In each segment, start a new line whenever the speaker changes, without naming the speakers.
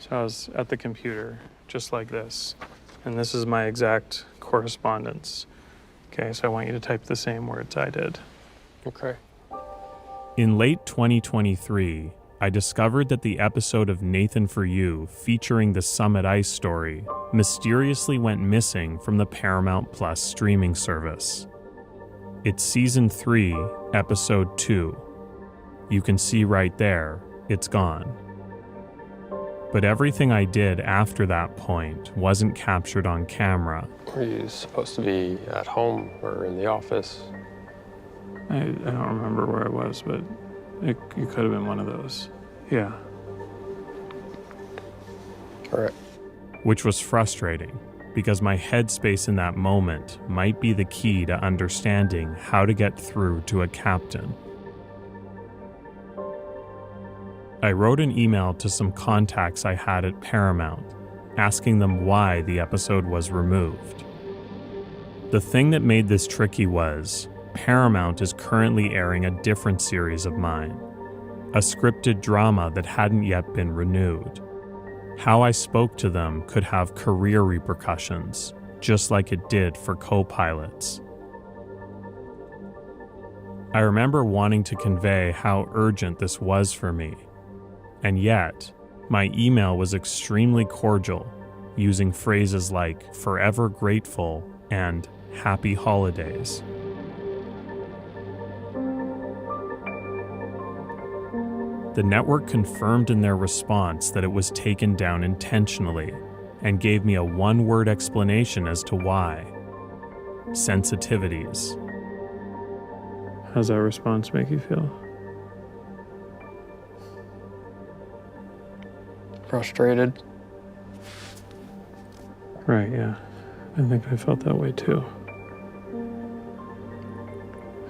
So I was at the computer, just like this. And this is my exact correspondence. Okay, so I want you to type the same words I did.
Okay.
In late 2023, I discovered that the episode of Nathan For You featuring the Summit Ice story mysteriously went missing from the Paramount Plus streaming service. It's Season 3, Episode 2. You can see right there, it's gone. But everything I did after that point wasn't captured on camera.
Were you supposed to be at home or in the office?
I don't remember where I was, but it could have been one of those. Yeah.
All right.
Which was frustrating, because my headspace in that moment might be the key to understanding how to get through to a captain. I wrote an email to some contacts I had at Paramount, asking them why the episode was removed. The thing that made this tricky was, Paramount is currently airing a different series of mine, a scripted drama that hadn't yet been renewed. How I spoke to them could have career repercussions, just like it did for co-pilots. I remember wanting to convey how urgent this was for me, and yet, my email was extremely cordial, using phrases like forever grateful and happy holidays. The network confirmed in their response that it was taken down intentionally and gave me a one-word explanation as to why. Sensitivities.
How's that response make you feel?
Frustrated?
Right, yeah. I think I felt that way too.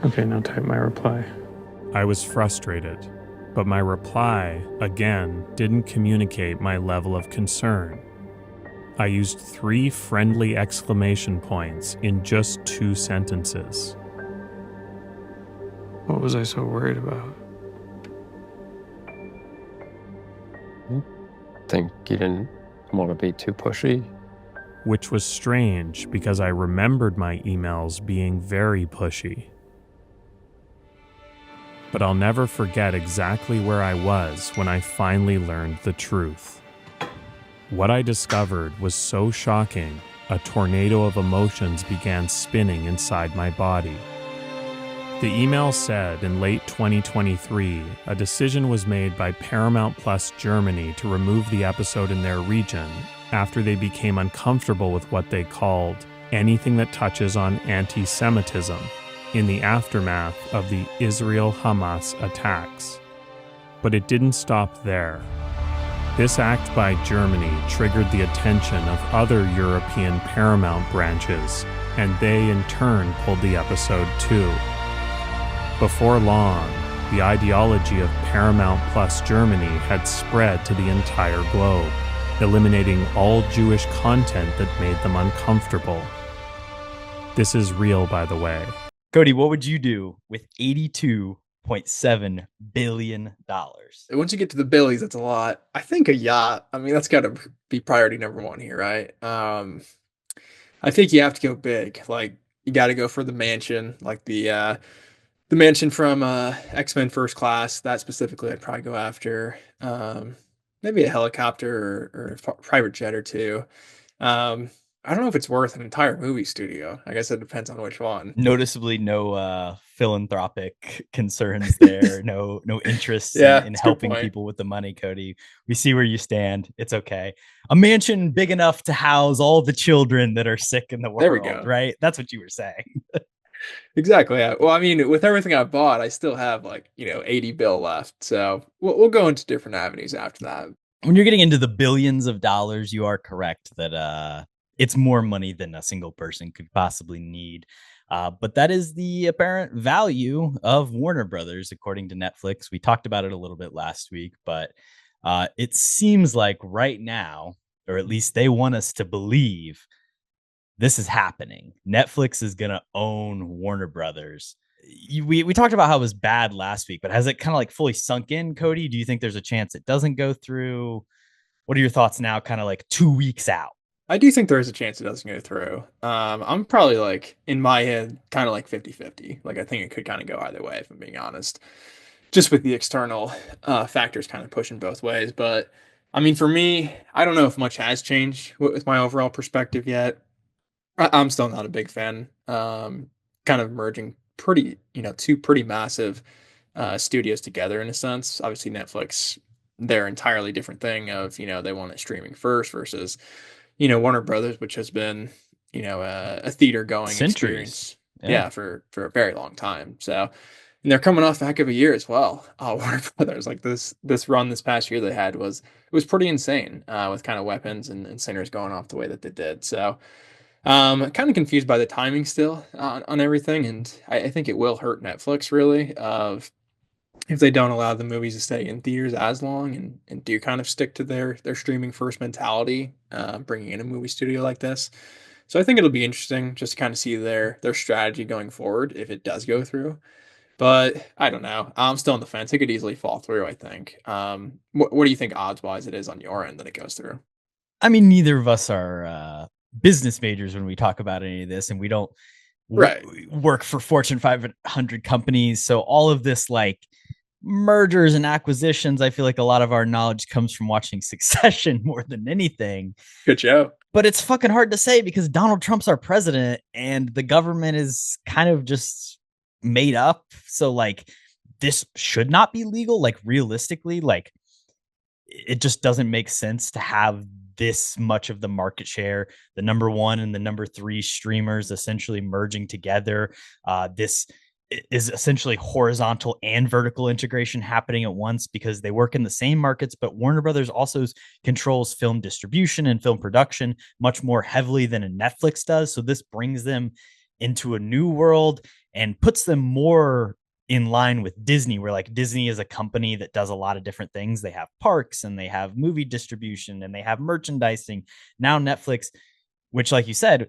Okay, now type my reply.
I was frustrated, but my reply, again, didn't communicate my level of concern. I used 3 friendly exclamation points in just 2 sentences.
What was I so worried about?
Think you didn't want to be too pushy?
Which was strange because I remembered my emails being very pushy. But I'll never forget exactly where I was when I finally learned the truth. What I discovered was so shocking, a tornado of emotions began spinning inside my body. The email said in late 2023, a decision was made by Paramount Plus Germany to remove the episode in their region after they became uncomfortable with what they called anything that touches on anti-Semitism in the aftermath of the Israel-Hamas attacks. But it didn't stop there. This act by Germany triggered the attention of other European Paramount branches, and they in turn pulled the episode too. Before long, the ideology of Paramount Plus Germany had spread to the entire globe, eliminating all Jewish content that made them uncomfortable. This is real, by the way.
Kody, what would you do with $82.7 billion?
Once you get to the billies, that's a lot. I think a yacht. I mean, that's got to be priority number one here, right? I think you have to go big. Like, you got to go for the mansion, like the mansion from X-Men First Class. That specifically, I'd probably go after. Maybe a helicopter or a private jet or two. I don't know if it's worth an entire movie studio. I guess it depends on which one.
Noticeably, no philanthropic concerns there. no interest
Yeah,
in
that's a good
helping
point.
people with the money, Kody. We see where you stand. It's okay. A mansion big enough to house all the children that are sick in the world.
There we go.
Right? That's what you were saying.
Exactly. Yeah. Well, I mean, with everything I bought, I still have 80 bill left. So we'll go into different avenues after that.
When you're getting into the billions of dollars, you are correct that it's more money than a single person could possibly need. But that is the apparent value of Warner Brothers, according to Netflix. We talked about it a little bit last week, but it seems like right now, or at least they want us to believe, this is happening. Netflix is going to own Warner Brothers. We talked about how it was bad last week, but has it kind of like fully sunk in, Kody? Do you think there's a chance it doesn't go through? What are your thoughts now, kind of like 2 weeks out?
I do think there is a chance it doesn't go through. I'm probably like in my head, kind of like 50-50. Like I think it could kind of go either way, if I'm being honest. Just with the external factors kind of pushing both ways. But I mean, for me, I don't know if much has changed with my overall perspective yet. I'm still not a big fan. Kind of merging two pretty massive studios together in a sense. Obviously, Netflix, they're entirely different thing of, they want it streaming first versus, Warner Brothers, which has been, a theater going
Centuries.
experience.
Yeah.
Yeah, for a very long time. So, and they're coming off a heck of a year as well. Warner Brothers, like this run this past year they had was pretty insane with kind of weapons and Sinners going off the way that they did. So, kind of confused by the timing still on everything, and I think it will hurt Netflix really. Of if they don't allow the movies to stay in theaters as long and do kind of stick to their streaming first mentality, bringing in a movie studio like this. So I think it'll be interesting just to kind of see their strategy going forward if it does go through. But I don't know. I'm still on the fence. It could easily fall through, I think. What do you think odds wise it is on your end that it goes through?
I mean, neither of us are business majors when we talk about any of this, and we don't
Right.
work for Fortune 500 companies. So all of this, like mergers and acquisitions, I feel like a lot of our knowledge comes from watching Succession more than anything.
Good show.
But it's fucking hard to say because Donald Trump's our president and the government is kind of just made up. So like this should not be legal. Like realistically, like it just doesn't make sense to have this much of the market share, the number one and the number three streamers essentially merging together. This is essentially horizontal and vertical integration happening at once because they work in the same markets, but Warner Brothers also controls film distribution and film production much more heavily than a Netflix does. So this brings them into a new world and puts them more in line with Disney, where like Disney is a company that does a lot of different things. They have parks and they have movie distribution and they have merchandising. Now Netflix, which like you said,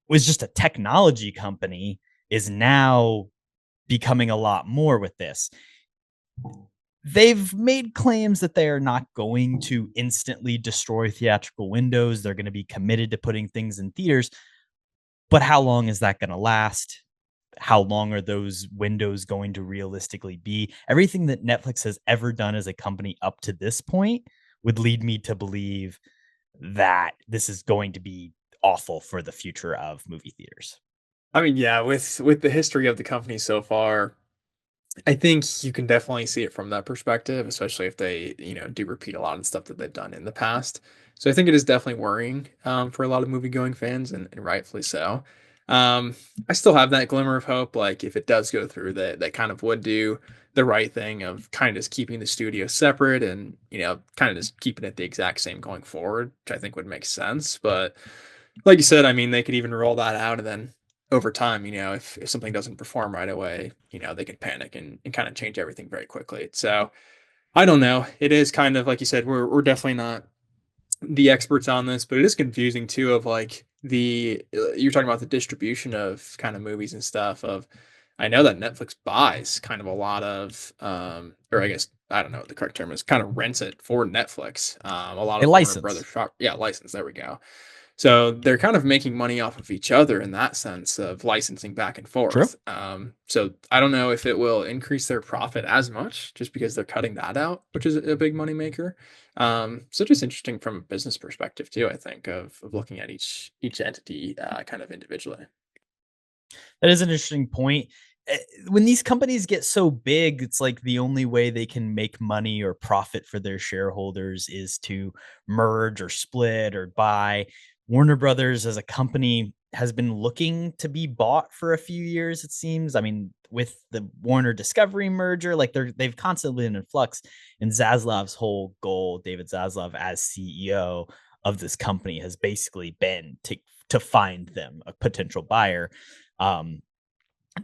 was just a technology company, is now becoming a lot more with this. They've made claims that they are not going to instantly destroy theatrical windows. They're going to be committed to putting things in theaters. But how long is that going to last? How long are those windows going to realistically be? Everything that Netflix has ever done as a company up to this point would lead me to believe that this is going to be awful for the future of movie theaters.
I mean, yeah, with the history of the company so far, I think you can definitely see it from that perspective, especially if they, do repeat a lot of the stuff that they've done in the past. So I think it is definitely worrying for a lot of movie going fans, and rightfully so. I still have that glimmer of hope, like if it does go through, that kind of would do the right thing of kind of just keeping the studio separate and kind of just keeping it the exact same going forward, which I think would make sense. But like you said, I mean, they could even roll that out and then over time, if something doesn't perform right away, they could panic and kind of change everything very quickly. So I don't know. It is kind of like you said, we're definitely not the experts on this, but it is confusing too of like you're talking about the distribution of kind of movies and stuff of I know that Netflix buys kind of a lot of or I guess I don't know what the correct term is, kind of rents it for Netflix. A lot
A
of Warner
license.
Brothers license, there we go. So they're kind of making money off of each other in that sense of licensing back and
True.
forth. So I don't know if it will increase their profit as much just because they're cutting that out, which is a big money maker. So just interesting from a business perspective too, I think, of looking at each entity kind of individually.
That is an interesting point. When these companies get so big, it's like the only way they can make money or profit for their shareholders is to merge or split or buy. Warner Brothers as a company has been looking to be bought for a few years, it seems. I mean, with the Warner Discovery merger, like they've constantly been in flux. And Zaslav's whole goal, David Zaslav as CEO of this company, has basically been to find them a potential buyer.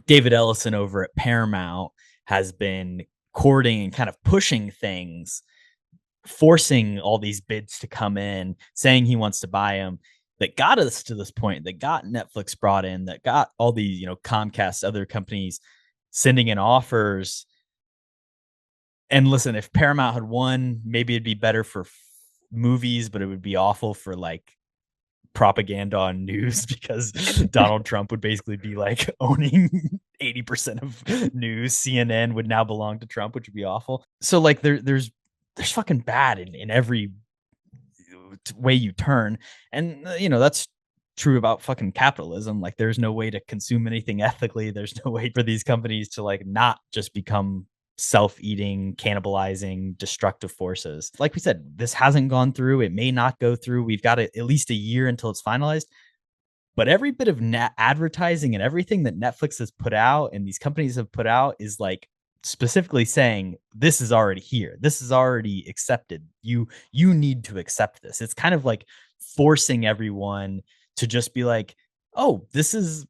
David Ellison over at Paramount has been courting and kind of pushing things, forcing all these bids to come in, saying he wants to buy them. That got us to this point, that got Netflix brought in, that got all these, Comcast, other companies sending in offers. And listen, if Paramount had won, maybe it'd be better for movies, but it would be awful for like propaganda on news because Donald Trump would basically be like owning 80% of news. CNN would now belong to Trump, which would be awful. So like there's fucking bad in every way you turn. And that's true about fucking capitalism. Like there's no way to consume anything ethically. There's no way for these companies to like not just become self-eating, cannibalizing, destructive forces. Like we said, this hasn't gone through. It may not go through. We've got at least a year until it's finalized. But every bit of advertising and everything that Netflix has put out and these companies have put out is like specifically saying this is already here. This is already accepted. You need to accept this. It's kind of like forcing everyone to just be like, oh, this is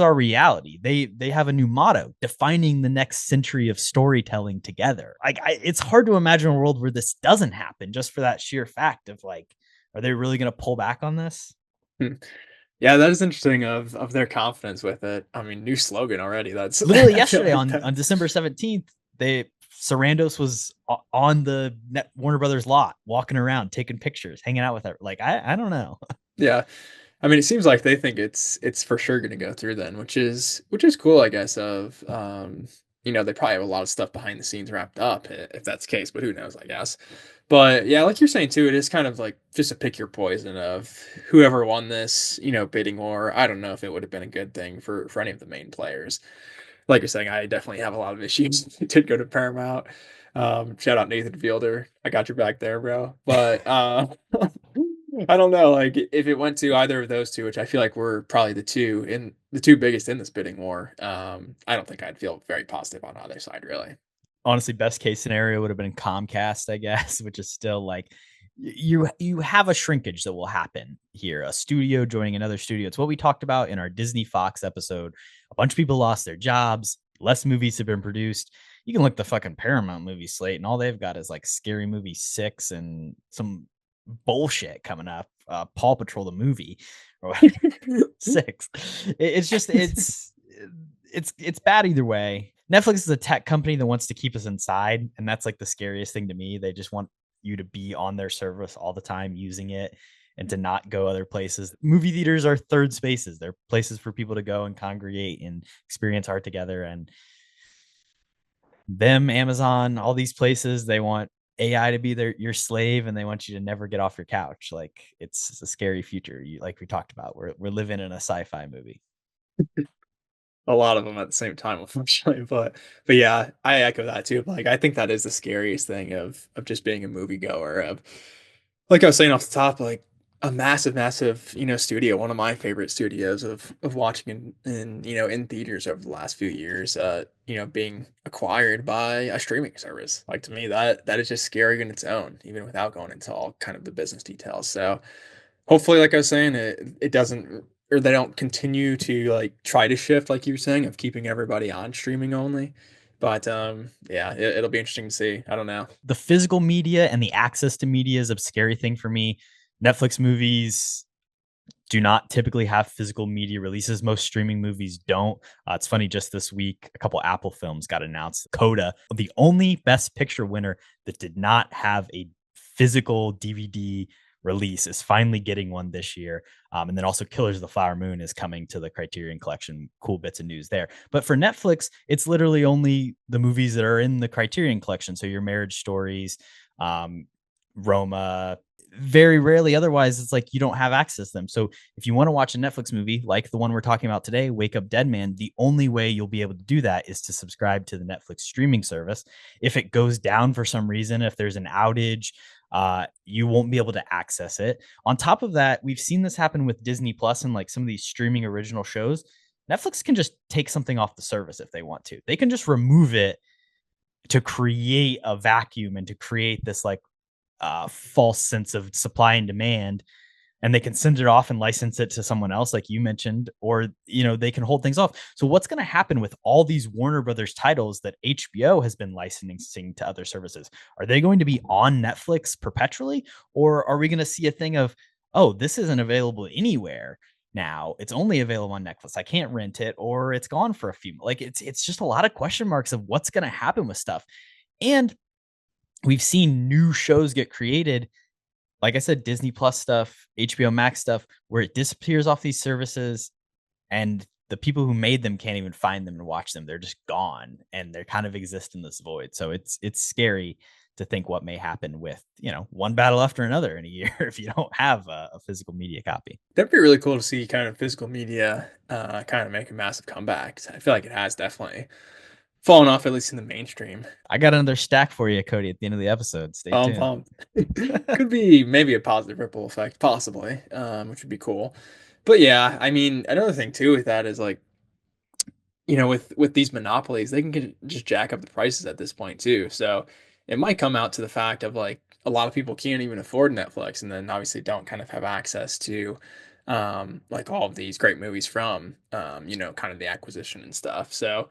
our reality. They have a new motto, defining the next century of storytelling together. Like it's hard to imagine a world where this doesn't happen, just for that sheer fact of like, are they really going to pull back on this?
Yeah, that is interesting of their confidence with it. I mean, new slogan already. That's
Literally
I feel
yesterday
like
on
that-
December 17th, Sarandos was on the Warner Brothers lot, walking around, taking pictures, hanging out with her. Like, I don't know.
Yeah. I mean, it seems like they think it's for sure going to go through then, which is cool, I guess. They probably have a lot of stuff behind the scenes wrapped up if that's the case, but who knows, I guess. But yeah, like you're saying too, it is kind of like just a pick your poison of whoever won this, bidding war. I don't know if it would have been a good thing for any of the main players. Like you're saying, I definitely have a lot of issues. It did go to Paramount. Shout out Nathan Fielder. I got your back there, bro. But I don't know, like if it went to either of those two, which I feel like were probably the two biggest in this bidding war. I don't think I'd feel very positive on either side, really.
Honestly, best case scenario would have been Comcast, I guess, which is still like you have a shrinkage that will happen here. A studio joining another studio. It's what we talked about in our Disney Fox episode. A bunch of people lost their jobs. Less movies have been produced. You can look at the fucking Paramount movie slate, and all they've got is like Scary Movie 6 and some bullshit coming up. Paw Patrol the movie or 6. It's just it's bad either way. Netflix is a tech company that wants to keep us inside, and that's like the scariest thing to me. They just want you to be on their service all the time using it and to not go other places. Movie theaters are third spaces. They're places for people to go and congregate and experience art together. And them, Amazon, all these places, they want AI to be your slave, and they want you to never get off your couch. Like it's a scary future. Like we talked about, we're living in a sci-fi movie.
A lot of them at the same time, unfortunately. But yeah, I echo that too. Like I think that is the scariest thing of just being a moviegoer. Of like I was saying off the top, like a massive, studio, one of my favorite studios of watching in theaters over the last few years, being acquired by a streaming service. Like to me, that is just scary in its own, even without going into all kind of the business details. So hopefully, like I was saying, it doesn't, or they don't continue to like try to shift, like you were saying, of keeping everybody on streaming only. But yeah, it'll be interesting to see. I don't know.
The physical media and the access to media is a scary thing for me. Netflix movies do not typically have physical media releases. Most streaming movies don't. It's funny, just this week, a couple Apple films got announced. Coda, the only Best Picture winner that did not have a physical DVD release, is finally getting one this year. And then also Killers of the Flower Moon is coming to the Criterion Collection. Cool bits of news there. But for Netflix, it's literally only the movies that are in the Criterion Collection. So your Marriage Stories, Roma, very rarely otherwise it's like you don't have access to them. So if you want to watch a Netflix movie like the one we're talking about today, Wake Up Dead Man, the only way you'll be able to do that is to subscribe to the Netflix streaming service. If it goes down for some reason, if there's an outage, you won't be able to access it. On top of that, we've seen this happen with Disney Plus and like some of these streaming original shows. Netflix can just take something off the service if they want to. They can just remove it to create a vacuum and to create this like false sense of supply and demand, and they can send it off and license it to someone else, like you mentioned, or they can hold things off. So what's going to happen with all these Warner Brothers titles that HBO has been licensing to other services? Are they going to be on Netflix perpetually, or are we going to see a thing of, oh, this isn't available anywhere now, it's only available on Netflix, I can't rent it, or it's gone for a few? Like it's just a lot of question marks of what's going to happen with stuff. And we've seen new shows get created like I said, Disney Plus stuff, HBO Max stuff, where it disappears off these services and the people who made them can't even find them to watch them. They're just gone and they kind of exist in this void. So it's scary to think what may happen with, one battle after another in a year if you don't have a physical media copy.
That'd be really cool to see kind of physical media kind of make a massive comeback. I feel like it has definitely fallen off, at least in the mainstream.
I got another stack for you, Cody, at the end of the episode. Stay
I'm
tuned.
pumped. Could be maybe a positive ripple effect, possibly, which would be cool. But yeah, I mean, another thing too with that is like, with these monopolies, they can just jack up the prices at this point too. So it might come out to the fact of like a lot of people can't even afford Netflix, and then obviously don't kind of have access to like all of these great movies from kind of the acquisition and stuff. So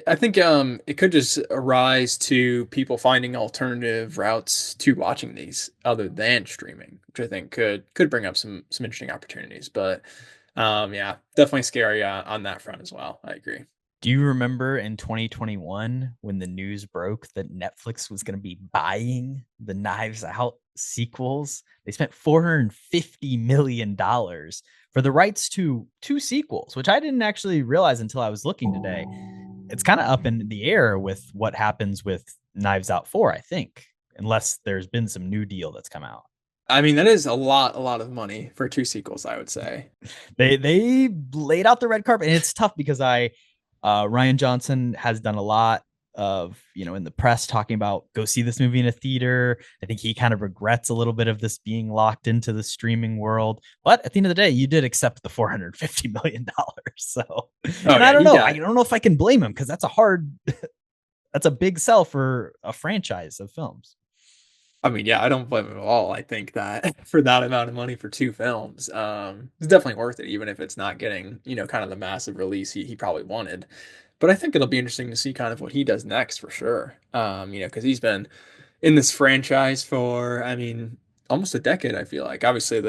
I think it could just arise to people finding alternative routes to watching these other than streaming, which I think could bring up some interesting opportunities. But yeah, definitely scary on that front as well. I agree.
Do you remember in 2021 when the news broke that Netflix was going to be buying the Knives Out sequels? They spent $450 million for the rights to 2 sequels, which I didn't actually realize until I was looking today. It's kind of up in the air with what happens with Knives Out 4, I think, unless there's been some new deal that's come out.
I mean, that is a lot of money for 2 sequels, I would say.
They laid out the red carpet, and it's tough because Rian Johnson has done a lot of, in the press talking about go see this movie in a theater. I think he kind of regrets a little bit of this being locked into the streaming world. But at the end of the day, you did accept the $450 million. So, and I don't know. I don't know if I can blame him because that's that's a big sell for a franchise of films.
I mean, yeah, I don't blame him at all. I think that for that amount of money for 2 films, it's definitely worth it, even if it's not getting, kind of the massive release he probably wanted. But I think it'll be interesting to see kind of what he does next for sure. Because he's been in this franchise for, I mean, almost a decade, I feel like. Obviously,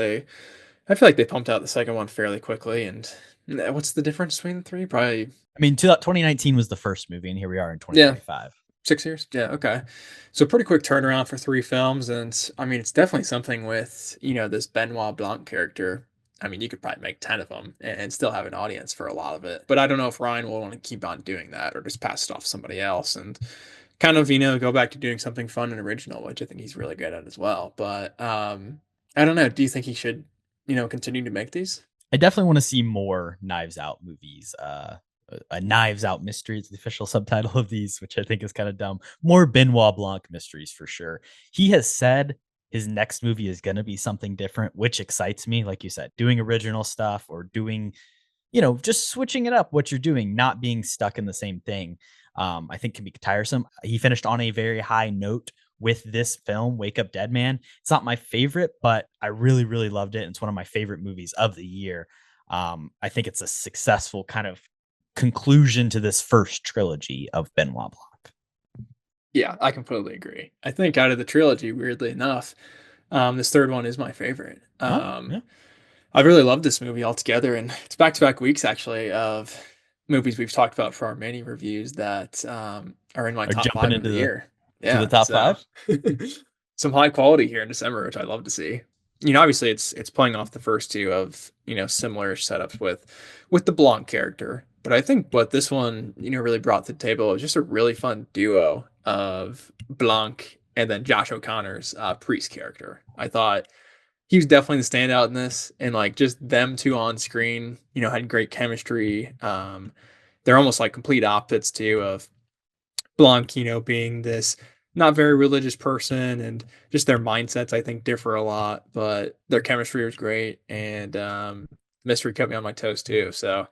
I feel like they pumped out the second one fairly quickly. And what's the difference between the three? Probably,
I mean, 2019 was the first movie, and here we are in 2025.
6 years? Yeah, okay. So pretty quick turnaround for 3 films, and I mean, it's definitely something with, this Benoit Blanc character. I mean, you could probably make 10 of them and still have an audience for a lot of it. But I don't know if Ryan will want to keep on doing that or just pass it off to somebody else and kind of, go back to doing something fun and original, which I think he's really good at as well. But I don't know. Do you think he should, continue to make these?
I definitely want to see more Knives Out movies. A Knives Out mystery is the official subtitle of these, which I think is kind of dumb. More Benoit Blanc mysteries for sure. He has said his next movie is going to be something different, which excites me. Like you said, doing original stuff or doing, just switching it up, what you're doing, not being stuck in the same thing. I think can be tiresome. He finished on a very high note with this film, Wake Up Dead Man. It's not my favorite, but I really, really loved it. It's one of my favorite movies of the year. I think it's a successful kind of conclusion to this first trilogy of Benoit Blanc.
Yeah, I completely agree. I think out of the trilogy, weirdly enough, this third one is my favorite.
Yeah.
I really love this movie altogether, and it's back-to-back weeks actually of movies we've talked about for our mini reviews that are in my top 5 of the year.
To the top 5.
Some high quality here in December, which I love to see. Obviously it's playing off the first 2 of similar setups with the Blanc character. But I think what this one, really brought to the table is just a really fun duo of Blanc and then Josh O'Connor's priest character. I thought he was definitely the standout in this, and like just them 2 on screen, had great chemistry. They're almost like complete opposites too of Blanc, being this not very religious person, and just their mindsets I think differ a lot, but their chemistry was great, and mystery kept me on my toes too. So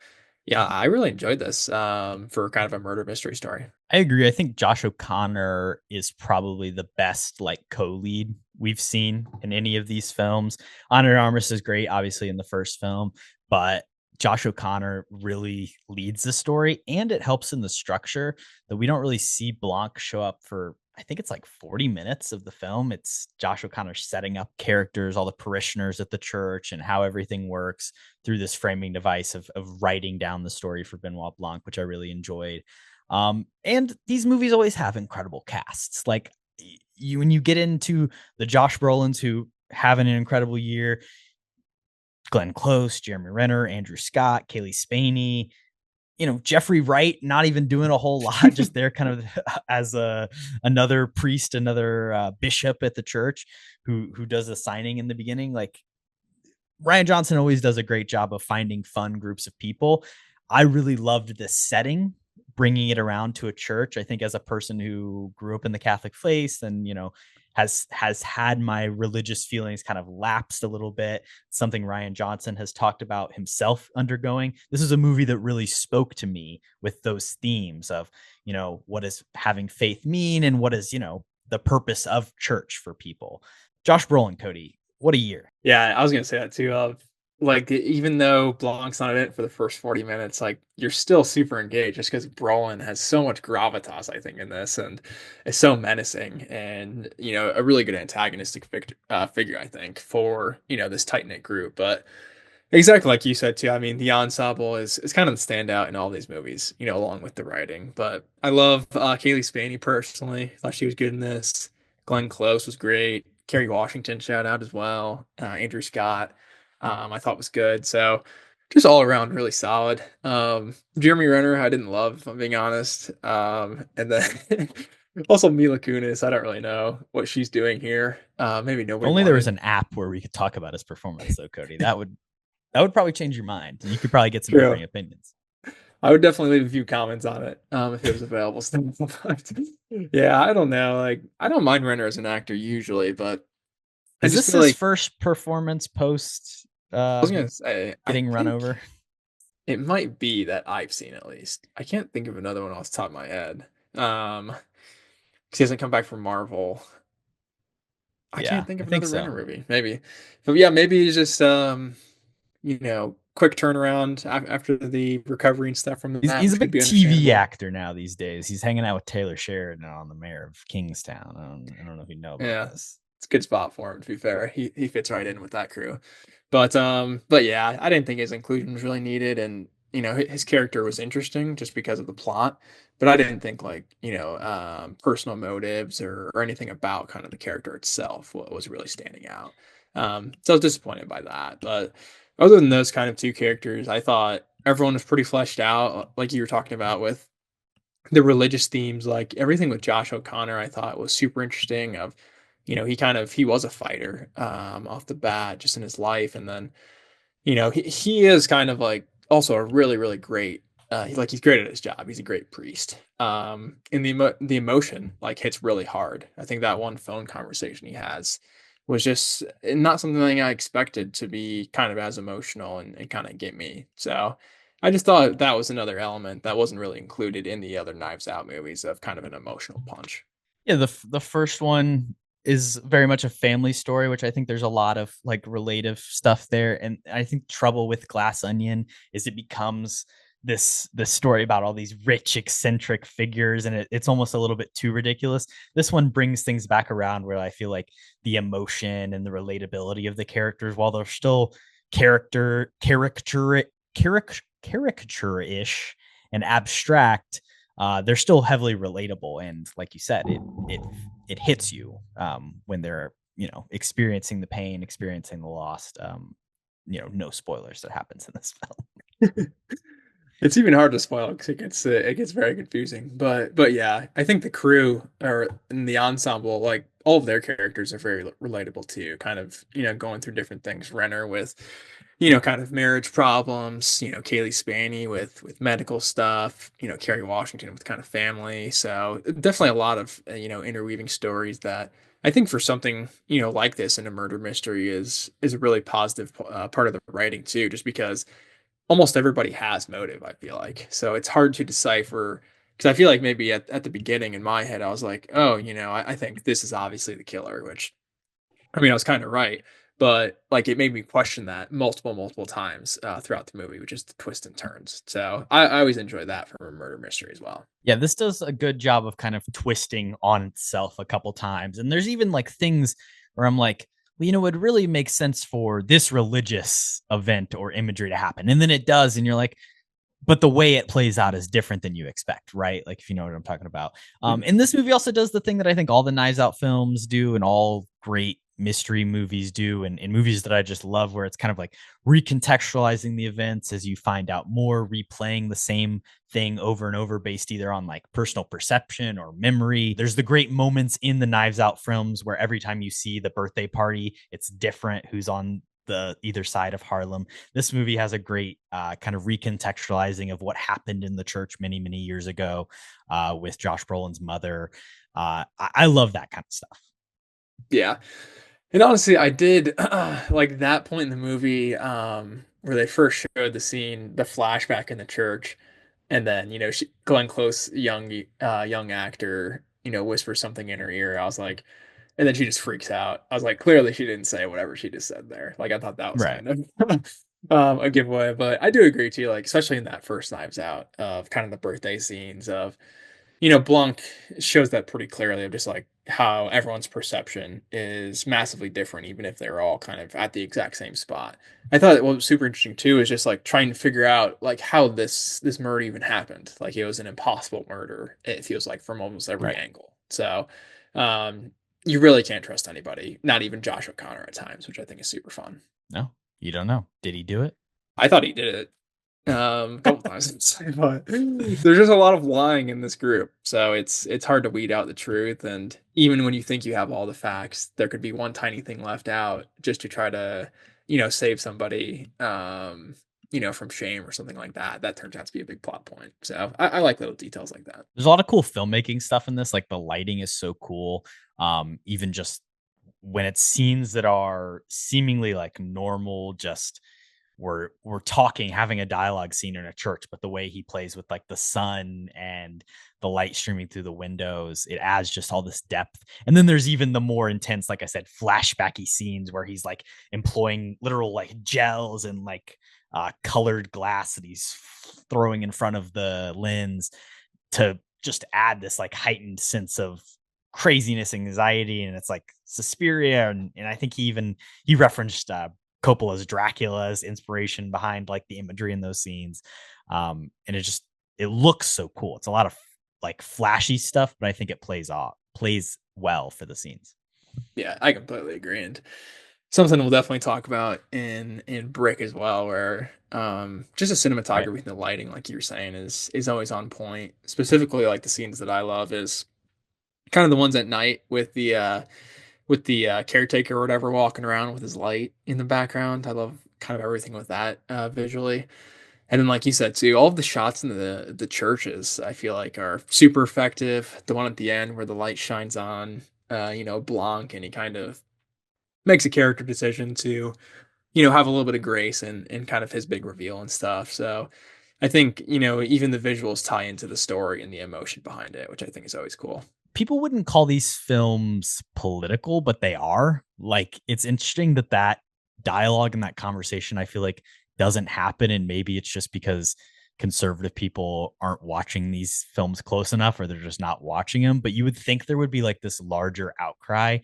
yeah, I really enjoyed this for kind of a murder mystery story.
I agree. I think Josh O'Connor is probably the best like co-lead we've seen in any of these films. Ana de Armas is great, obviously, in the first film, but Josh O'Connor really leads the story, and it helps in the structure that we don't really see Blanc show up for, I think it's like 40 minutes of the film. It's Josh O'Connor setting up characters, all the parishioners at the church, and how everything works through this framing device of writing down the story for Benoit Blanc, which I really enjoyed. And these movies always have incredible casts. Like when you get into the Josh Brolins, who having an incredible year. Glenn Close, Jeremy Renner, Andrew Scott, Kaylee Spaney, Jeffrey Wright, not even doing a whole lot, just there kind of as another priest, another bishop at the church who does a signing in the beginning. Like, Rian Johnson always does a great job of finding fun groups of people. I really loved this setting, bringing it around to a church. I think as a person who grew up in the Catholic faith and, has had my religious feelings kind of lapsed a little bit, something Rian Johnson has talked about himself undergoing. This is a movie that really spoke to me with those themes of, what does having faith mean and what is, the purpose of church for people. Josh Brolin, Kody, what a year.
Yeah, I was gonna say that too. Like, even though Blanc's not in it for the first 40 minutes, like, you're still super engaged just because Brolin has so much gravitas, I think, in this, and is so menacing, and a really good antagonistic figure, I think, for this tight knit group. But exactly like you said too. I mean, the ensemble is kind of the standout in all these movies, along with the writing. But I love Kaylee Spaney personally. Thought she was good in this. Glenn Close was great. Kerry Washington shout out as well. Andrew Scott, I thought was good. So just all around really solid. Jeremy Renner, I didn't love, if I'm being honest. And then also Mila Kunis, I don't really know what she's doing here. Maybe nobody.
Only there was an app where we could talk about his performance, though, Kody. That would probably change your mind. You could probably get some differing opinions.
I would definitely leave a few comments on it if it was available still. Yeah, I don't know. Like, I don't mind Renner as an actor usually, but
is this his first performance post
I was gonna say
getting run over?
It might be that I've seen, at least. I can't think of another one off the top of my head. Because he hasn't come back from Marvel. I can't think of another Renner movie. Maybe. But yeah, maybe he's just quick turnaround after the recovery and stuff from that.
He's a big TV actor now these days. He's hanging out with Taylor Sheridan on The Mayor of Kingstown. I don't know if you know about this.
It's a good spot for him, to be fair. He fits right in with that crew. But yeah, I didn't think his inclusion was really needed, and his character was interesting just because of the plot. But I didn't think personal motives or anything about kind of the character itself what was really standing out. So I was disappointed by that. But other than those kind of two characters, I thought everyone was pretty fleshed out, like you were talking about with the religious themes. Like, everything with Josh O'Connor, I thought was super interesting. Of he was a fighter off the bat just in his life, and then he is kind of like also a really, really great he's great at his job. He's a great priest. And the emotion hits really hard. I think that one phone conversation he has was just not something I expected to be kind of as emotional and kind of get me. So I just thought that was another element that wasn't really included in the other Knives Out movies, of kind of an emotional punch.
Yeah, the first one is very much a family story, which I think there's a lot of relative stuff there. And I think trouble with Glass Onion is it becomes this story about all these rich, eccentric figures, and it's almost a little bit too ridiculous. This one brings things back around where I feel like the emotion and the relatability of the characters, while they're still caricature-ish and abstract, they're still heavily relatable. And like you said, it hits you when they're experiencing the pain, experiencing the loss. No spoilers that happens in this film.
It's even hard to spoil because it gets very confusing. But yeah, I think the crew or in the ensemble, all of their characters are very relatable too. Kind of going through different things. Renner with kind of marriage problems. Kaylee Spaney with medical stuff. Kerry Washington with kind of family. So definitely a lot of interweaving stories that I think for something like this in a murder mystery is a really positive part of the writing too. Just because almost everybody has motive, I feel like. So it's hard to decipher, because I feel like maybe at the beginning in my head, I was like, oh, I think this is obviously the killer, which, I mean, I was kind of right. But it made me question that multiple times throughout the movie, which is the twists and turns. So I always enjoy that from a murder mystery as well.
Yeah, this does a good job of kind of twisting on itself a couple times. And there's even things where I'm like, well, it really makes sense for this religious event or imagery to happen. And then it does. And you're like, but the way it plays out is different than you expect, right? If you know what I'm talking about. And this movie also does the thing that I think all the Knives Out films do, and all great, mystery movies do, and movies that I just love, where it's kind of like recontextualizing the events as you find out more, replaying the same thing over and over based either on like personal perception or memory. There's the great moments in the Knives Out films where every time you see the birthday party, it's different who's on the either side of Harlem. This movie has a great kind of recontextualizing of what happened in the church many, many years ago with Josh Brolin's mother. I love that kind of stuff.
Yeah. And honestly, I did like that point in the movie where they first showed the flashback in the church, and then Glenn Close, young actor, whispers something in her ear. I was like, and then she just freaks out. I was like, clearly she didn't say whatever she just said there. Like I thought that was
Right.
kind of a giveaway, but I do agree too. Like especially in that first Knives Out of kind of the birthday scenes of Blanc shows that pretty clearly of just like how everyone's perception is massively different, even if they're all kind of at the exact same spot. I thought what was super interesting too is just like trying to figure out like how this murder even happened. Like it was an impossible murder, it feels like, from almost every
Right.
angle. So you really can't trust anybody, not even Josh O'Connor at times, which I think is super fun.
No, you don't know. Did he do it?
I thought he did it a couple times, but there's just a lot of lying in this group, so it's hard to weed out the truth. And even when you think you have all the facts, there could be one tiny thing left out just to try to save somebody from shame or something like that. That turns out to be a big plot point. So I like little details like that.
There's a lot of cool filmmaking stuff in this. Like the lighting is so cool. Even just when it's scenes that are seemingly like normal, just we're talking, having a dialogue scene in a church, but the way he plays with like the sun and the light streaming through the windows, it adds just all this depth. And then there's even the more intense, like I said, flashbacky scenes where he's like employing literal like gels and like colored glass that he's throwing in front of the lens to just add this like heightened sense of craziness, anxiety, and it's like Suspiria, and I think he referenced Coppola's Dracula as inspiration behind like the imagery in those scenes, and it looks so cool. It's a lot of like flashy stuff, but I think it plays well for the scenes.
Yeah, I completely agree. And something we'll definitely talk about in Brick as well, where just the cinematography
Right.
and the lighting, like you were saying, is always on point. Specifically, like the scenes that I love is kind of the ones at night with the caretaker or whatever walking around with his light in the background. I love kind of everything with that visually. And then, like you said too, all of the shots in the churches I feel like are super effective. The one at the end where the light shines on, Blanc, and he kind of makes a character decision to have a little bit of grace and kind of his big reveal and stuff. So I think even the visuals tie into the story and the emotion behind it, which I think is always cool.
People wouldn't call these films political, but they are. Like, it's interesting that dialogue and that conversation, I feel like, doesn't happen, and maybe it's just because conservative people aren't watching these films close enough, or they're just not watching them. But you would think there would be like this larger outcry.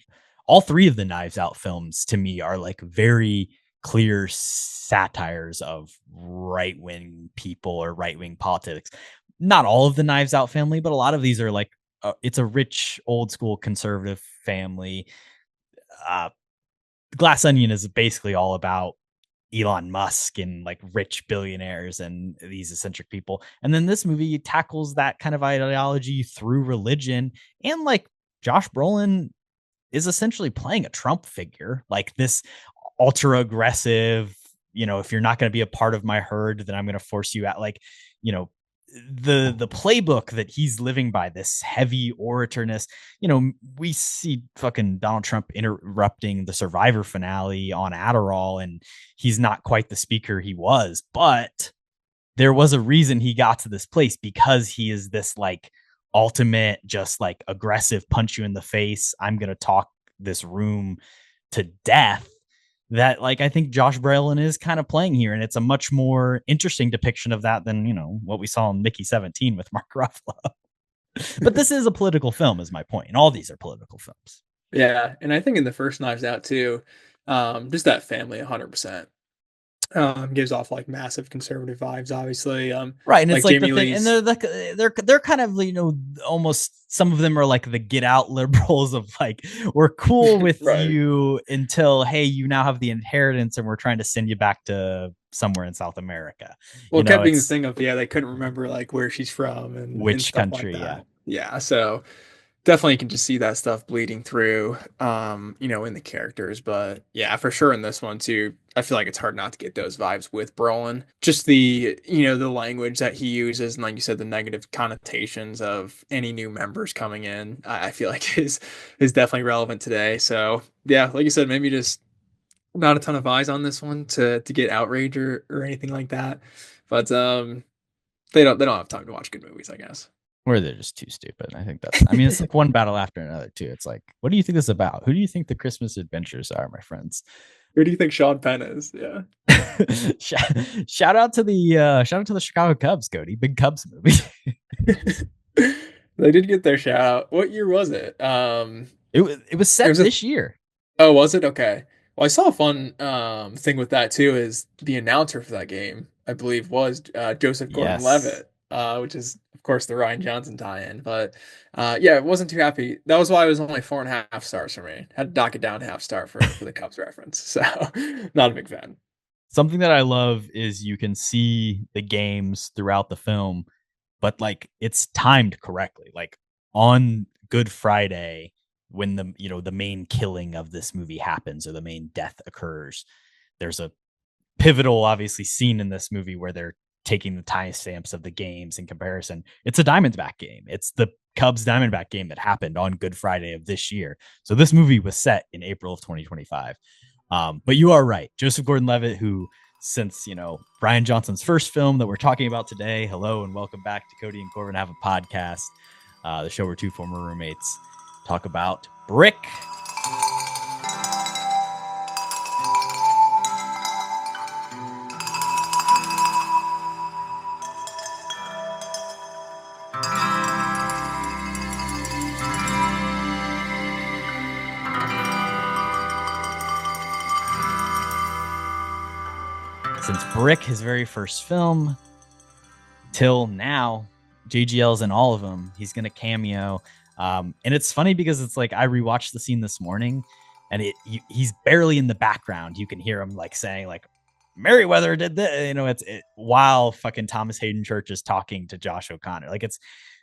All three of the Knives Out films to me are like very clear satires of right-wing people or right-wing politics. Not all of the Knives Out family, but a lot of these are like, it's a rich, old school conservative family. Uh, Glass Onion is basically all about Elon Musk and like rich billionaires and these eccentric people. And then this movie tackles that kind of ideology through religion. And like Josh Brolin is essentially playing a Trump figure, like this ultra aggressive, if you're not going to be a part of my herd, then I'm going to force you out. Like, the playbook that he's living by, this heavy oratorness. We see fucking Donald Trump interrupting the Survivor finale on Adderall, and he's not quite the speaker he was, but there was a reason he got to this place, because he is this like ultimate, just like aggressive, punch you in the face, I'm going to talk this room to death, that like I think Josh Brolin is kind of playing here, and it's a much more interesting depiction of that than what we saw in Mickey 17 with Mark Ruffalo. But this is a political film, is my point, and all these are political films.
Yeah, and I think in the first Knives Out too, just that family 100%. Gives off like massive conservative vibes, obviously.
Right, and it's
Like
like the
Jamie
thing, and
Lee's.
they're kind of, almost, some of them are like the get out liberals of like, we're cool with
Right.
you until, hey, you now have the inheritance and we're trying to send you back to somewhere in South America.
Well, it kept being the
It's
thing of, yeah, they couldn't remember like where she's from and
which
stuff like
country, yeah.
that. Yeah, so definitely you can just see that stuff bleeding through, in the characters. But yeah, for sure in this one too, I feel like it's hard not to get those vibes with Brolin. Just the language that he uses, and like you said, the negative connotations of any new members coming in, I feel like is definitely relevant today. So yeah, like you said, maybe just not a ton of eyes on this one to get outrage or anything like that. But they don't have time to watch good movies, I guess.
Or they're just too stupid. I think that's, I mean, it's like one battle after another too. It's like, what do you think this is about? Who do you think the Christmas adventures are, my friends?
Who do you think Sean Penn is? Yeah.
Shout out to the Chicago Cubs, Cody. Big Cubs movie.
They did get their shout out. What year was it?
It was
It
set
was a
this year.
Oh, was it? Okay. Well, I saw a fun thing with that too is the announcer for that game, I believe, was Joseph
Yes.
Gordon-Levitt, which is of course the Rian Johnson tie-in. But yeah, I wasn't too happy. That was why it was only 4.5 stars for me. Had to dock it down half star for the Cubs reference. So not a big fan.
Something that I love is you can see the games throughout the film, but like it's timed correctly. Like on Good Friday, when the main killing of this movie happens or the main death occurs, there's a pivotal, obviously, scene in this movie where they're taking the timestamps of the games in comparison. It's a Diamondback game. It's the Cubs Diamondback game that happened on Good Friday of this year. So this movie was set in April of 2025. But you are right. Joseph Gordon-Levitt, who since, Rian Johnson's first film that we're talking about today, hello and welcome back to Kody and Korbin Have a Podcast, the show where two former roommates talk about Brick. Since Brick, his very first film, till now, JGL's in all of them. He's going to cameo. And it's funny because it's like I rewatched the scene this morning and he's barely in the background. You can hear him like saying like Merriweather did this, while fucking Thomas Hayden Church is talking to Josh O'Connor. Like it's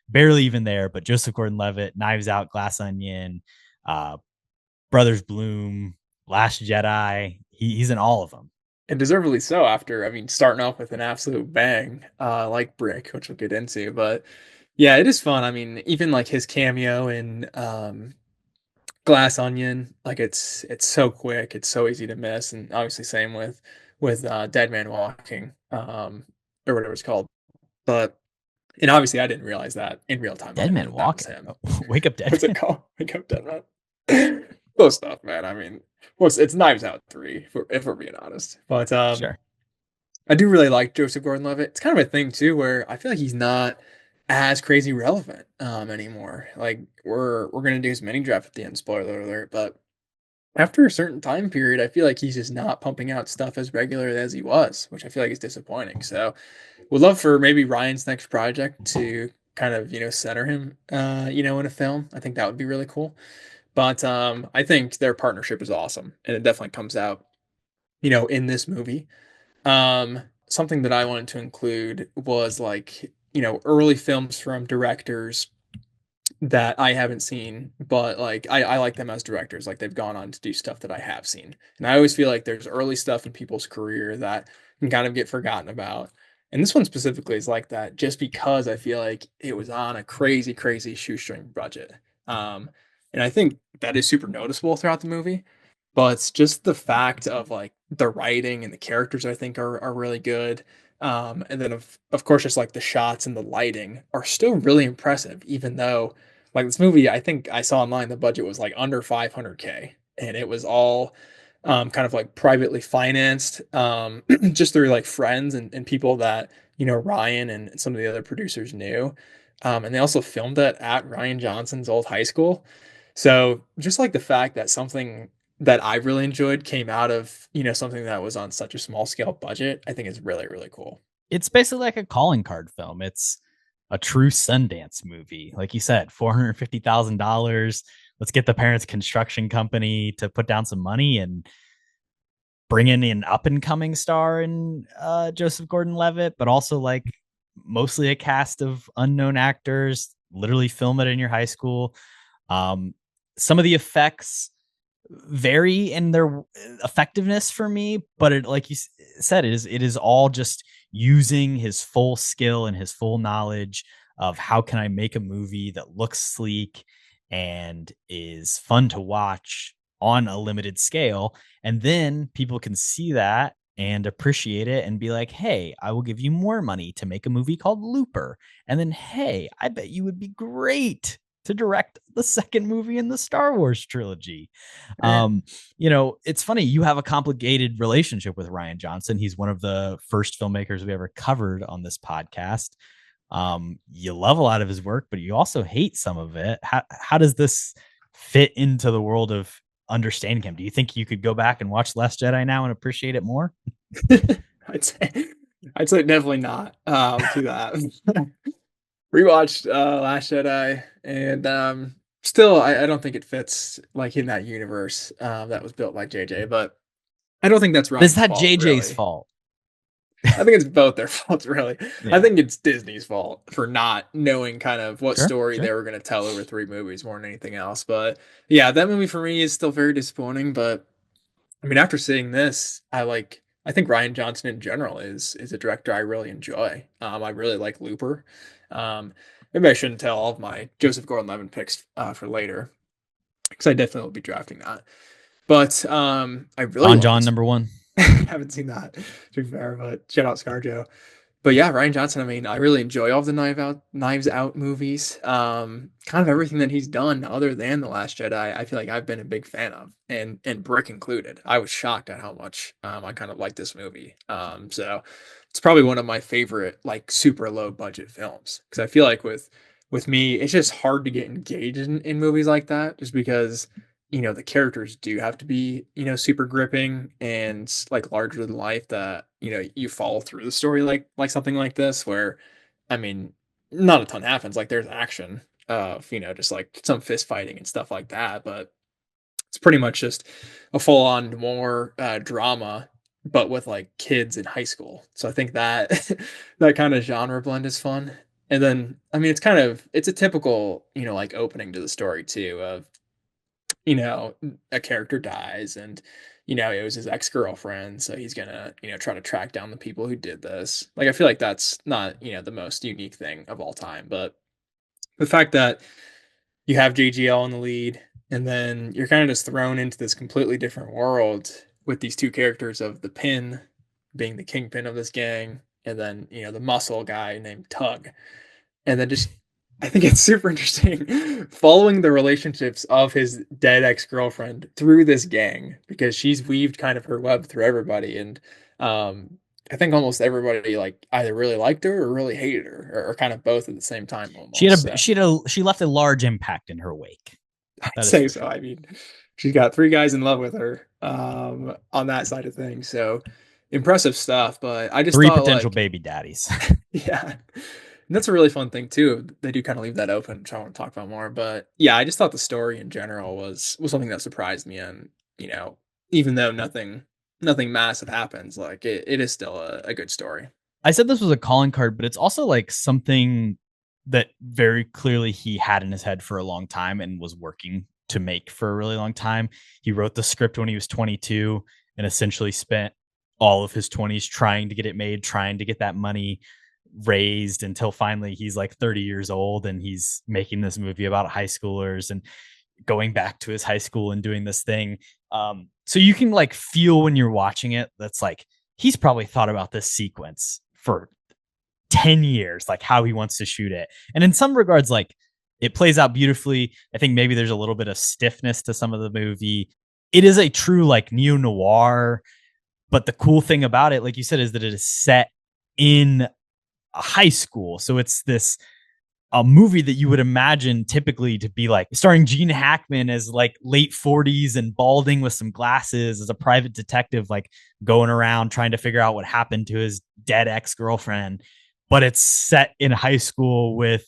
barely even there, but Joseph Gordon-Levitt, Knives Out, Glass Onion, uh, Brothers Bloom, Last Jedi. He's in all of them.
And deservedly so after, I mean, starting off with an absolute bang, like Brick, which we'll get into. But yeah, it is fun. I mean, even like his cameo in Glass Onion, like it's so quick, it's so easy to miss, and obviously same with Dead Man Walking, or whatever it's called. But and obviously I didn't realize that in real time. I
Dead
didn't know
Man
that that was
Walking.
him.
Wake Up Dead
What's it
Man.
called? Wake Up Dead Man. Close stuff, man. I mean, it's Knives Out 3, if we're being honest. But
Sure.
I do really like Joseph Gordon-Levitt. It's kind of a thing too, where I feel like he's not as crazy relevant anymore. Like we're gonna do his mini draft at the end, spoiler alert, but after a certain time period, I feel like he's just not pumping out stuff as regularly as he was, which I feel like is disappointing. So would love for maybe Ryan's next project to kind of, center him in a film. I think that would be really cool. But I think their partnership is awesome and it definitely comes out, in this movie. Something that I wanted to include was like, early films from directors that I haven't seen, but like I like them as directors. Like they've gone on to do stuff that I have seen. And I always feel like there's early stuff in people's career that can kind of get forgotten about. And this one specifically is like that just because I feel like it was on a crazy, crazy shoestring budget. Um, and I think that is super noticeable throughout the movie. But it's just the fact of like the writing and the characters I think are really good. And then of course just like the shots and the lighting are still really impressive, even though like this movie, I think I saw online the budget was like under 500K, and it was all kind of like privately financed, just through like friends and people that Ryan and some of the other producers knew, and they also filmed it at Ryan Johnson's old high school. So just like the fact that something that I really enjoyed came out of, something that was on such a small scale budget, I think is really, really cool.
It's basically like a calling card film. It's a true Sundance movie. Like you said, $450,000. Let's get the parents' construction company to put down some money and bring in an up and coming star in Joseph Gordon-Levitt, but also like mostly a cast of unknown actors. Literally film it in your high school. Some of the effects vary in their effectiveness for me, but it, like you said, it is all just using his full skill and his full knowledge of how can I make a movie that looks sleek and is fun to watch on a limited scale. And then people can see that and appreciate it and be like, hey, I will give you more money to make a movie called Looper. And then, hey, I bet you would be great to direct the second movie in the Star Wars trilogy. It's funny. You have a complicated relationship with Rian Johnson. He's one of the first filmmakers we ever covered on this podcast. You love a lot of his work, but you also hate some of it. How does this fit into the world of understanding him? Do you think you could go back and watch Last Jedi now and appreciate it more?
I'd say definitely not. To that. Rewatched Last Jedi, and still I don't think it fits like in that universe that was built by JJ, but I don't think that's right.
Is that JJ's fault?
I think it's both their faults, really.
Yeah.
I think it's Disney's fault for not knowing kind of what story
Sure.
they were going to tell over 3 movies more than anything else. But yeah, that movie for me is still very disappointing. But I mean, after seeing this, I think Rian Johnson in general is a director I really enjoy. I really like Looper. Maybe I shouldn't tell all of my Joseph Gordon-Levitt picks for later, because I definitely will be drafting that. But I really
Don John #1.
haven't seen that, to be fair, but shout out ScarJo. But yeah, Rian Johnson, I mean, I really enjoy all the Knives Out movies. Kind of everything that he's done other than The Last Jedi, I feel like I've been a big fan of, and Brick included. I was shocked at how much I kind of like this movie. So it's probably one of my favorite like super low budget films, because I feel like with me, it's just hard to get engaged in movies like that, just because the characters do have to be, super gripping and like larger than life, that, you follow through the story like something like this, where, I mean, not a ton happens. Like there's action of, just like some fist fighting and stuff like that, but it's pretty much just a full on more drama, but with like kids in high school. So I think that that kind of genre blend is fun. And then, I mean, it's a typical, like opening to the story too, of, a character dies, and, it was his ex-girlfriend. So he's gonna, try to track down the people who did this. Like, I feel like that's not, the most unique thing of all time, but the fact that you have JGL in the lead, and then you're kind of just thrown into this completely different world with these two characters of the Pin being the kingpin of this gang, and then, the muscle guy named Tug. And then just, I think it's super interesting following the relationships of his dead ex-girlfriend through this gang, because she's weaved kind of her web through everybody. And I think almost everybody like either really liked her or really hated her, or kind of both at the same time. Almost.
She left a large impact in her wake.
I'd say so. I mean, she's got 3 guys in love with her on that side of things. So impressive stuff. But I just
3
thought,
potential
like,
baby daddies.
yeah. And that's a really fun thing too. They do kind of leave that open, which I want to talk about more. But yeah, I just thought the story in general was something that surprised me. And, even though nothing massive happens, like it is still a good story.
I said this was a calling card, but it's also like something that very clearly he had in his head for a long time and was working to make for a really long time. He wrote the script when he was 22 and essentially spent all of his 20s trying to get it made, trying to get that money raised, until finally he's like 30 years old and he's making this movie about high schoolers and going back to his high school and doing this thing. So you can like feel when you're watching it, that's like, he's probably thought about this sequence for 10 years, like how he wants to shoot it. And in some regards, like it plays out beautifully. I think maybe there's a little bit of stiffness to some of the movie. It is a true like neo-noir, but the cool thing about it, like you said, is that it is set in a high school. So it's this a movie that you would imagine typically to be like starring Gene Hackman as like late 40s and balding with some glasses as a private detective, like going around trying to figure out what happened to his dead ex-girlfriend. But it's set in high school with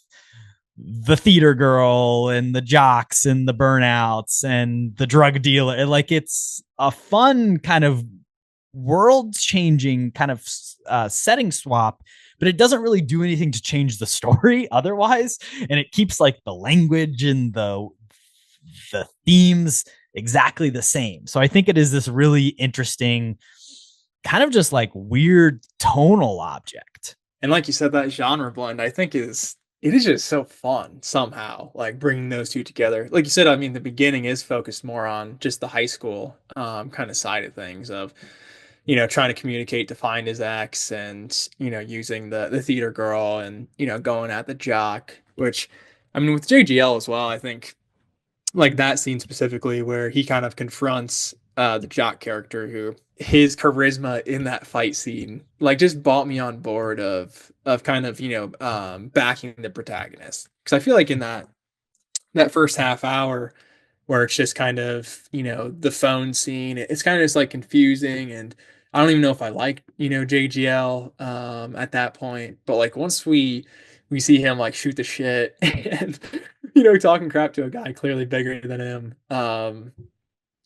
the theater girl and the jocks and the burnouts and the drug dealer. And like, it's a fun kind of world changing kind of setting swap, but it doesn't really do anything to change the story otherwise. And it keeps like the language and the themes exactly the same. So I think it is this really interesting kind of just like weird tonal object.
And like you said, that genre blend, I think it is just so fun somehow, like bringing those two together. Like you said, I mean, the beginning is focused more on just the high school kind of side of things of, trying to communicate to find his ex and, using the theater girl and, going at the jock, which, I mean, with JGL as well, I think like that scene specifically where he kind of confronts the jock character, who his charisma in that fight scene like just brought me on board of kind of backing the protagonist, because I feel like in that first half hour where it's just kind of the phone scene, it's kind of just like confusing, and I don't even know if I like JGL at that point, but like once we see him like shoot the shit and talking crap to a guy clearly bigger than him,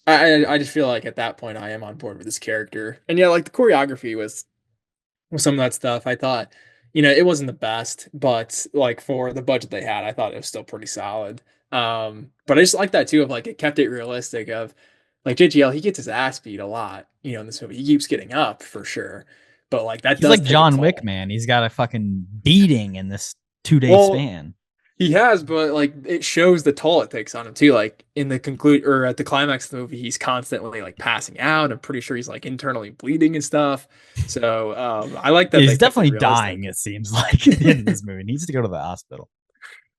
I just feel like at that point I am on board with this character. And yeah, like the choreography with some of that stuff, I thought, it wasn't the best, but like for the budget they had, I thought it was still pretty solid. But I just like that too, of like it kept it realistic of like JGL, he gets his ass beat a lot, in this movie. He keeps getting up for sure. But like that
He's
does
like
take a
John
toll.
Wick, man. He's got a fucking beating in this 2-day
Well,
span.
he has, but like it shows the toll it takes on him too. Like in the conclude or at the climax of the movie, he's constantly like passing out. I'm pretty sure he's like internally bleeding and stuff. So I like that
Yeah,
they
he's
kept it
definitely
realistic.
dying, it seems like, at the end of this movie. He needs to go to the hospital.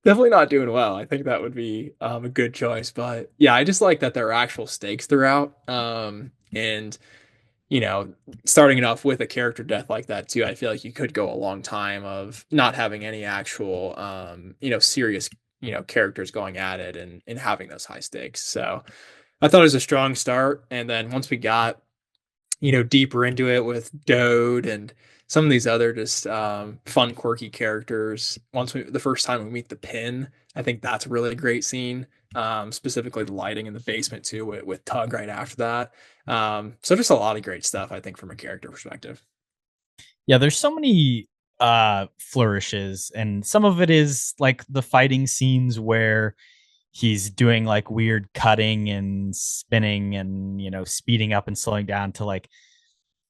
Definitely not doing well. I think that would be a good choice. But yeah, I just like that there are actual stakes throughout. And you know, starting it off with a character death like that too, I feel like you could go a long time of not having any actual, serious, characters going at it and having those high stakes. So I thought it was a strong start. And then once we got, deeper into it with Dode and some of these other just fun, quirky characters. The first time we meet the Pin, I think that's a really great scene. Specifically the lighting in the basement too, with Tug right after that. So just a lot of great stuff, I think, from a character perspective.
Yeah, there's so many flourishes, and some of it is like the fighting scenes where he's doing like weird cutting and spinning and speeding up and slowing down to like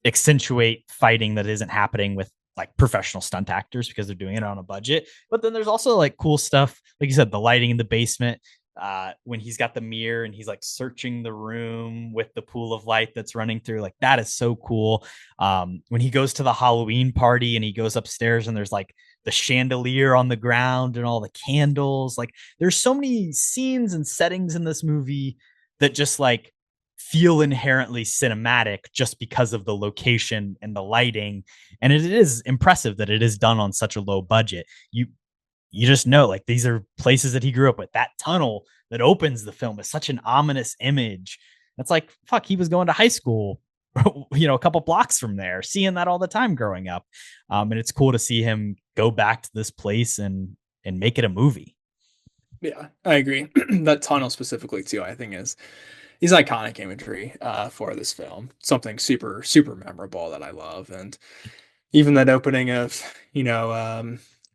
accentuate fighting that isn't happening with like professional stunt actors because they're doing it on a budget. But then there's also like cool stuff, like you said, the lighting in the basement, when he's got the mirror and he's like searching the room with the pool of light that's running through, like that is so cool. When he goes to the Halloween party and he goes upstairs and there's like the chandelier on the ground and all the candles, like there's so many scenes and settings in this movie that just like feel inherently cinematic just because of the location and the lighting. And it is impressive that it is done on such a low budget. You just know, like, these are places that he grew up with. That tunnel that opens the film is such an ominous image. It's like, fuck, he was going to high school, a couple blocks from there, seeing that all the time growing up. And it's cool to see him go back to this place and make it a movie.
Yeah, I agree. That tunnel specifically too, I think is iconic imagery for this film. Something super, super memorable that I love. And even that opening of,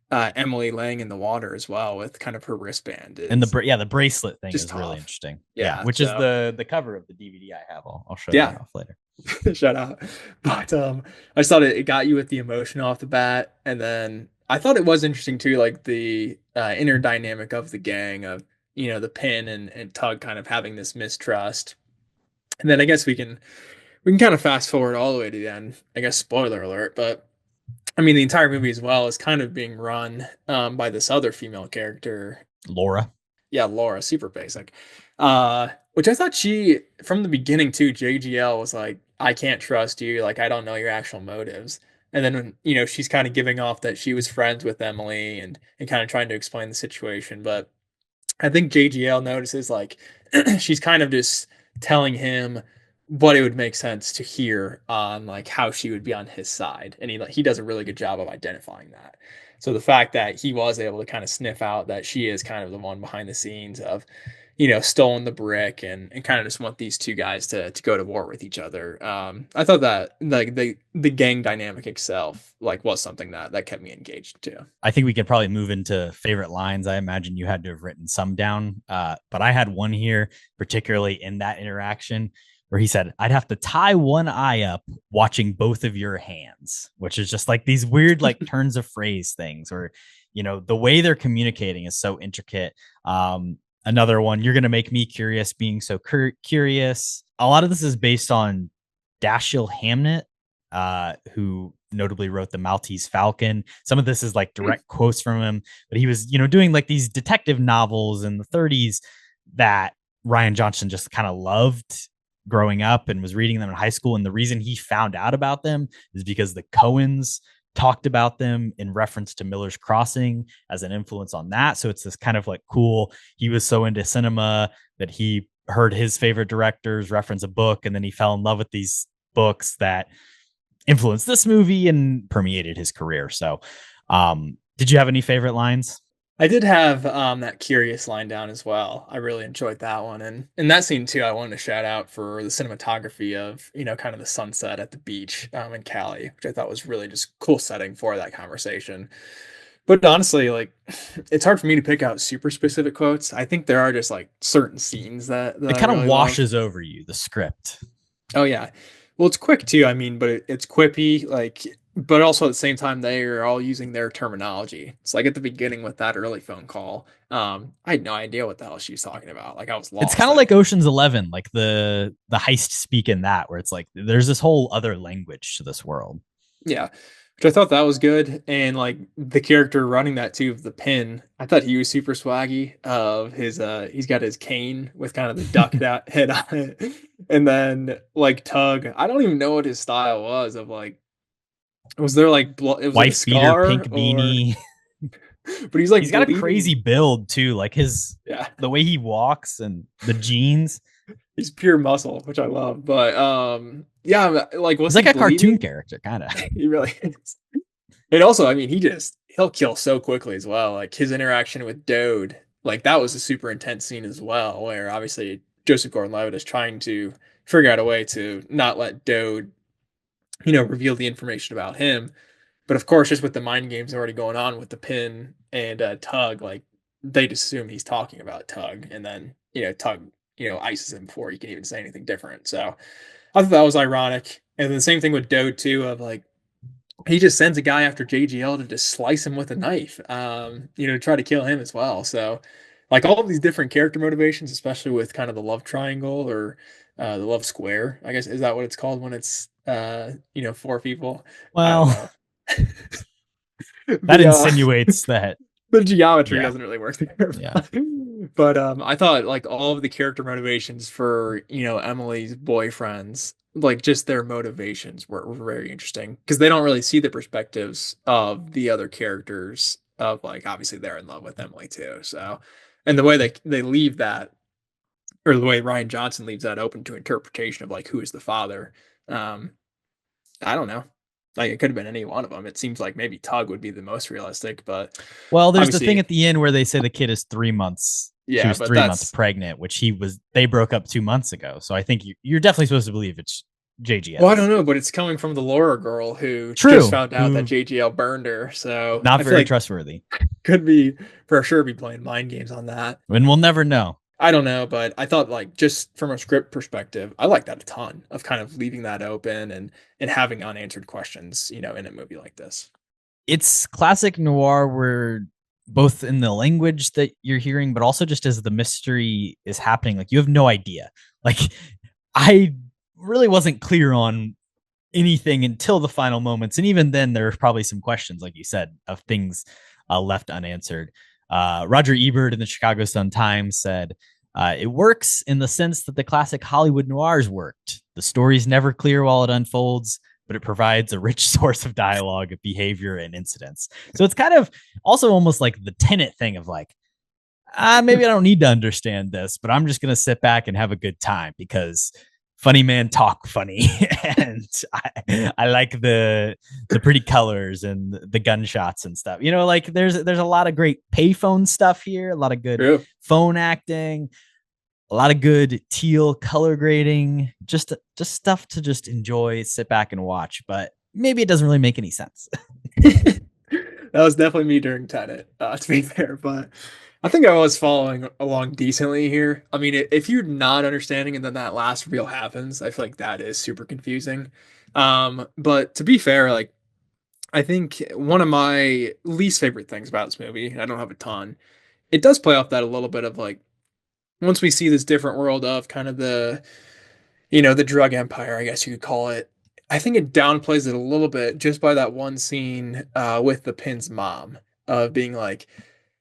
Emily laying in the water as well with kind of her wristband
And the bracelet thing is really
tough.
interesting.
Yeah,
which is the cover of the DVD I have. I'll show you off later.
Shut up. But I just thought it got you with the emotion off the bat, and then I thought it was interesting too, like the inner dynamic of the gang of the Pin and Tug kind of having this mistrust, and then I guess we can kind of fast forward all the way to the end. I guess spoiler alert, but I mean, the entire movie as well is kind of being run by this other female character,
Laura.
Yeah, Laura, super basic. Which I thought she, from the beginning too, JGL was like, I can't trust you. Like, I don't know your actual motives. And then when, she's kind of giving off that she was friends with Emily and kind of trying to explain the situation. But I think JGL notices like she's kind of just telling him what it would make sense to hear on like how she would be on his side, and he does a really good job of identifying that. So the fact that he was able to kind of sniff out that she is kind of the one behind the scenes of stolen the brick and kind of just want these two guys to go to war with each other. I thought that like the gang dynamic itself like was something that kept me engaged too.
I think we could probably move into favorite lines. I imagine you had to have written some down, but I had one here, particularly in that interaction where he said, "I'd have to tie one eye up watching both of your hands," which is just like these weird like turns of phrase things, or the way they're communicating is so intricate. Another one, "You're going to make me curious being so curious." A lot of this is based on Dashiell Hammett, who notably wrote The Maltese Falcon. Some of this is like direct quotes from him, but he was, doing like these detective novels in the 30s that Rian Johnson just kind of loved growing up and was reading them in high school. And the reason he found out about them is because the Coens talked about them in reference to Miller's Crossing as an influence on that. So it's this kind of like cool. He was so into cinema that he heard his favorite directors reference a book, and then he fell in love with these books that influenced this movie and permeated his career. So did you have any favorite lines?
I did have that curious line down as well. I really enjoyed that one. And in that scene too, I wanted to shout out for the cinematography of, kind of the sunset at the beach in Cali, which I thought was really just cool setting for that conversation. But honestly, like it's hard for me to pick out super specific quotes. I think there are just like certain scenes that
it
I
kind of
really
washes
love.
over you, the script.
Oh yeah. Well, it's quick too. I mean, but it's quippy, like, but also at the same time, they are all using their terminology. It's like at the beginning with that early phone call. I had no idea what the hell she was talking about. Like I was
It's
lost
kind of
there.
like Ocean's 11, like the heist speak in that, where it's like there's this whole other language to this world.
Yeah. Which I thought that was good. And like the character running that too of the pin, I thought he was super swaggy of his he's got his cane with kind of the duck head on it. And then like Tug, I don't even know what his style was of like was there like was it a
Wife beater,
scar
pink
or
beanie.
but he's like
He's got a
bleeding.
crazy build too, like
Yeah.
the way he walks and the jeans.
He's pure muscle, which I love. But yeah, like was
He's like
he
a cartoon
bleeding?
character, kind of.
He really is. And also, I mean, he'll kill so quickly as well. Like his interaction with Dode, like that was a super intense scene as well, where obviously Joseph Gordon-Levitt is trying to figure out a way to not let Dode, reveal the information about him. But of course, just with the mind games already going on with the pin and Tug, like they just assume he's talking about Tug, and then Tug, ices him before he can even say anything different. So I thought that was ironic. And then the same thing with Dode too, of like he just sends a guy after JGL to just slice him with a knife, to try to kill him as well. So, like all of these different character motivations, especially with kind of the love triangle or the love square, I guess is that what it's called when it's four people? I don't
Well,
know.
that
the
insinuates that.
the geometry
Yeah.
doesn't really work there.
Yeah.
But I thought like all of the character motivations for Emily's boyfriends, like just their motivations were very interesting because they don't really see the perspectives of the other characters of like obviously they're in love with Emily too. So and the way they leave that, or the way Rian Johnson leaves that open to interpretation of like who is the father. Um, I don't know. Like it could have been any one of them. It seems like maybe Tug would be the most realistic, but
Well, there's the thing
obviously,
at the end where they say the kid is 3 months. She
yeah,
was
but
3 months
that's
pregnant, which they broke up 2 months ago. So I think you're definitely supposed to believe it's JGL.
well, I don't know, but it's coming from the Laura girl who
True.
just found out that
Who-
JGL burned her. So
Not
I feel
very
like
trustworthy.
could be for sure be playing mind games on that.
And we'll never know.
I don't know, but I thought like just from a script perspective, I like that a ton of kind of leaving that open and having unanswered questions, in a movie like this.
It's classic noir where both in the language that you're hearing, but also just as the mystery is happening, like you have no idea. Like I really wasn't clear on anything until the final moments. And even then there are probably some questions, like you said, of things left unanswered. Roger Ebert in the Chicago Sun-Times said, it works in the sense that the classic Hollywood noirs worked. The story's never clear while it unfolds. but it provides a rich source of dialogue, of behavior, and incidents. So it's kind of also almost like the Tenet thing of like, maybe I don't need to understand this, but I'm just going to sit back and have a good time because funny man talk funny. And I like the pretty colors and the gunshots and stuff. You know, like there's a lot of great payphone stuff here, a lot of good
True.
phone acting, a lot of good teal color grading, just stuff to just enjoy, sit back and watch. But maybe it doesn't really make any sense.
That was definitely me during Tenet, to be fair, but I think I was following along decently here. I mean, if you're not understanding and then that last reveal happens, I feel like that is super confusing. But to be fair, like I think one of my least favorite things about this movie, and I don't have a ton, it does play off that a little bit of like once we see this different world of kind of the the drug empire, I guess you could call it. I think it downplays it a little bit just by that one scene with the Pin's mom of being like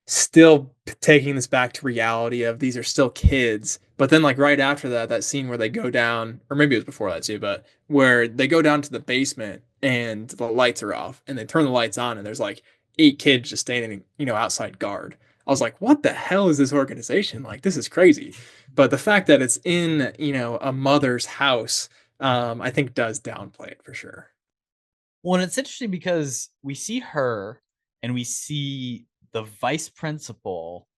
still taking this back to reality of these are still kids. But then like right after that, that scene where they go down, or maybe it was before that too, but where they go down to the basement and the lights are off and they turn the lights on and there's like 8 kids just standing, outside guard. I was like, what the hell is this organization? Like, this is crazy. But the fact that it's in, a mother's house, I think does downplay it for sure.
Well, and it's interesting because we see her and we see the vice principal,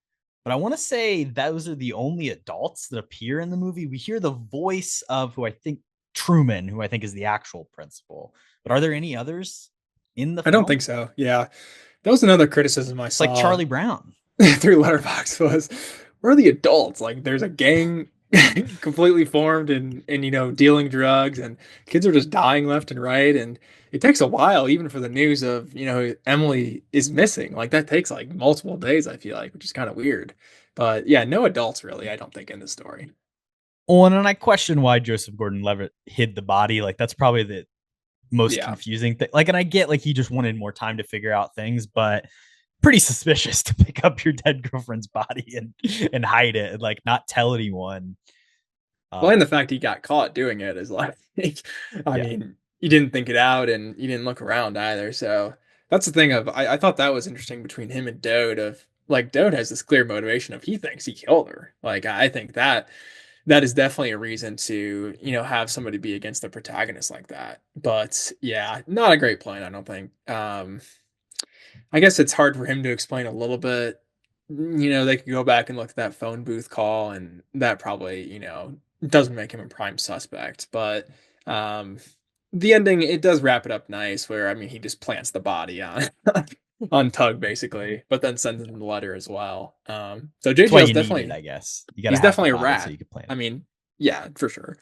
but I want to say those are the only adults that appear in the movie. We hear the voice of Truman, who I think is the actual principal. But are there any others in the
I
film?
don't think so. Yeah. That was another criticism I
It's
saw.
like Charlie Brown.
Through Letterboxd was where are the adults? Like there's a gang completely formed and dealing drugs and kids are just dying left and right and it takes a while even for the news of Emily is missing. Like that takes like multiple days, I feel like, which is kind of weird. But yeah, no adults really, I don't think, in the story.
Oh, and I question why Joseph Gordon-Levitt hid the body. Like that's probably the most
Yeah.
confusing thing. Like, and I get like he just wanted more time to figure out things, but pretty suspicious to pick up your dead girlfriend's body and hide it and like not tell anyone.
Well, and the fact he got caught doing it is like, I
Yeah.
mean, you didn't think it out and you didn't look around either. So that's the thing of, I thought that was interesting between him and Dode of like, Dode has this clear motivation of he thinks he killed her. Like, I think that is definitely a reason to, have somebody be against the protagonist like that. But yeah, not a great plan, I don't think. I guess it's hard for him to explain a little bit. They could go back and look at that phone booth call, and that probably, doesn't make him a prime suspect. But the ending, it does wrap it up nice, where I mean, he just plants the body on on Tug basically, but then sends him the letter as well. So
That's why
JJ's
you
definitely
need it, I guess. You gotta
he's
have the
definitely a
body so
rat.
you can plan
I
it.
mean, yeah, for sure.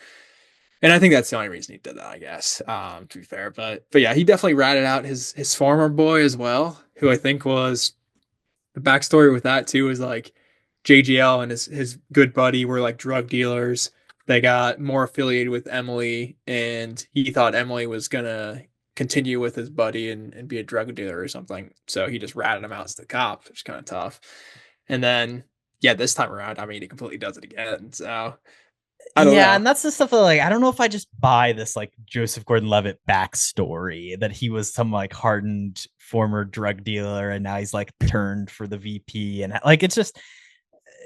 And I think that's the only reason he did that, I guess, to be fair. But yeah, he definitely ratted out his former boy as well, who I think was the backstory with that too is like JGL and his good buddy were like drug dealers. They got more affiliated with Emily, and he thought Emily was gonna continue with his buddy and be a drug dealer or something. So he just ratted him out as the cop, which is kind of tough. And then yeah, this time around, I mean, he completely does it again. So I don't
Yeah,
know.
and that's the stuff that like I don't know if I just buy this like Joseph Gordon-Levitt backstory that he was some like hardened former drug dealer and now he's like turned for the VP and like it's just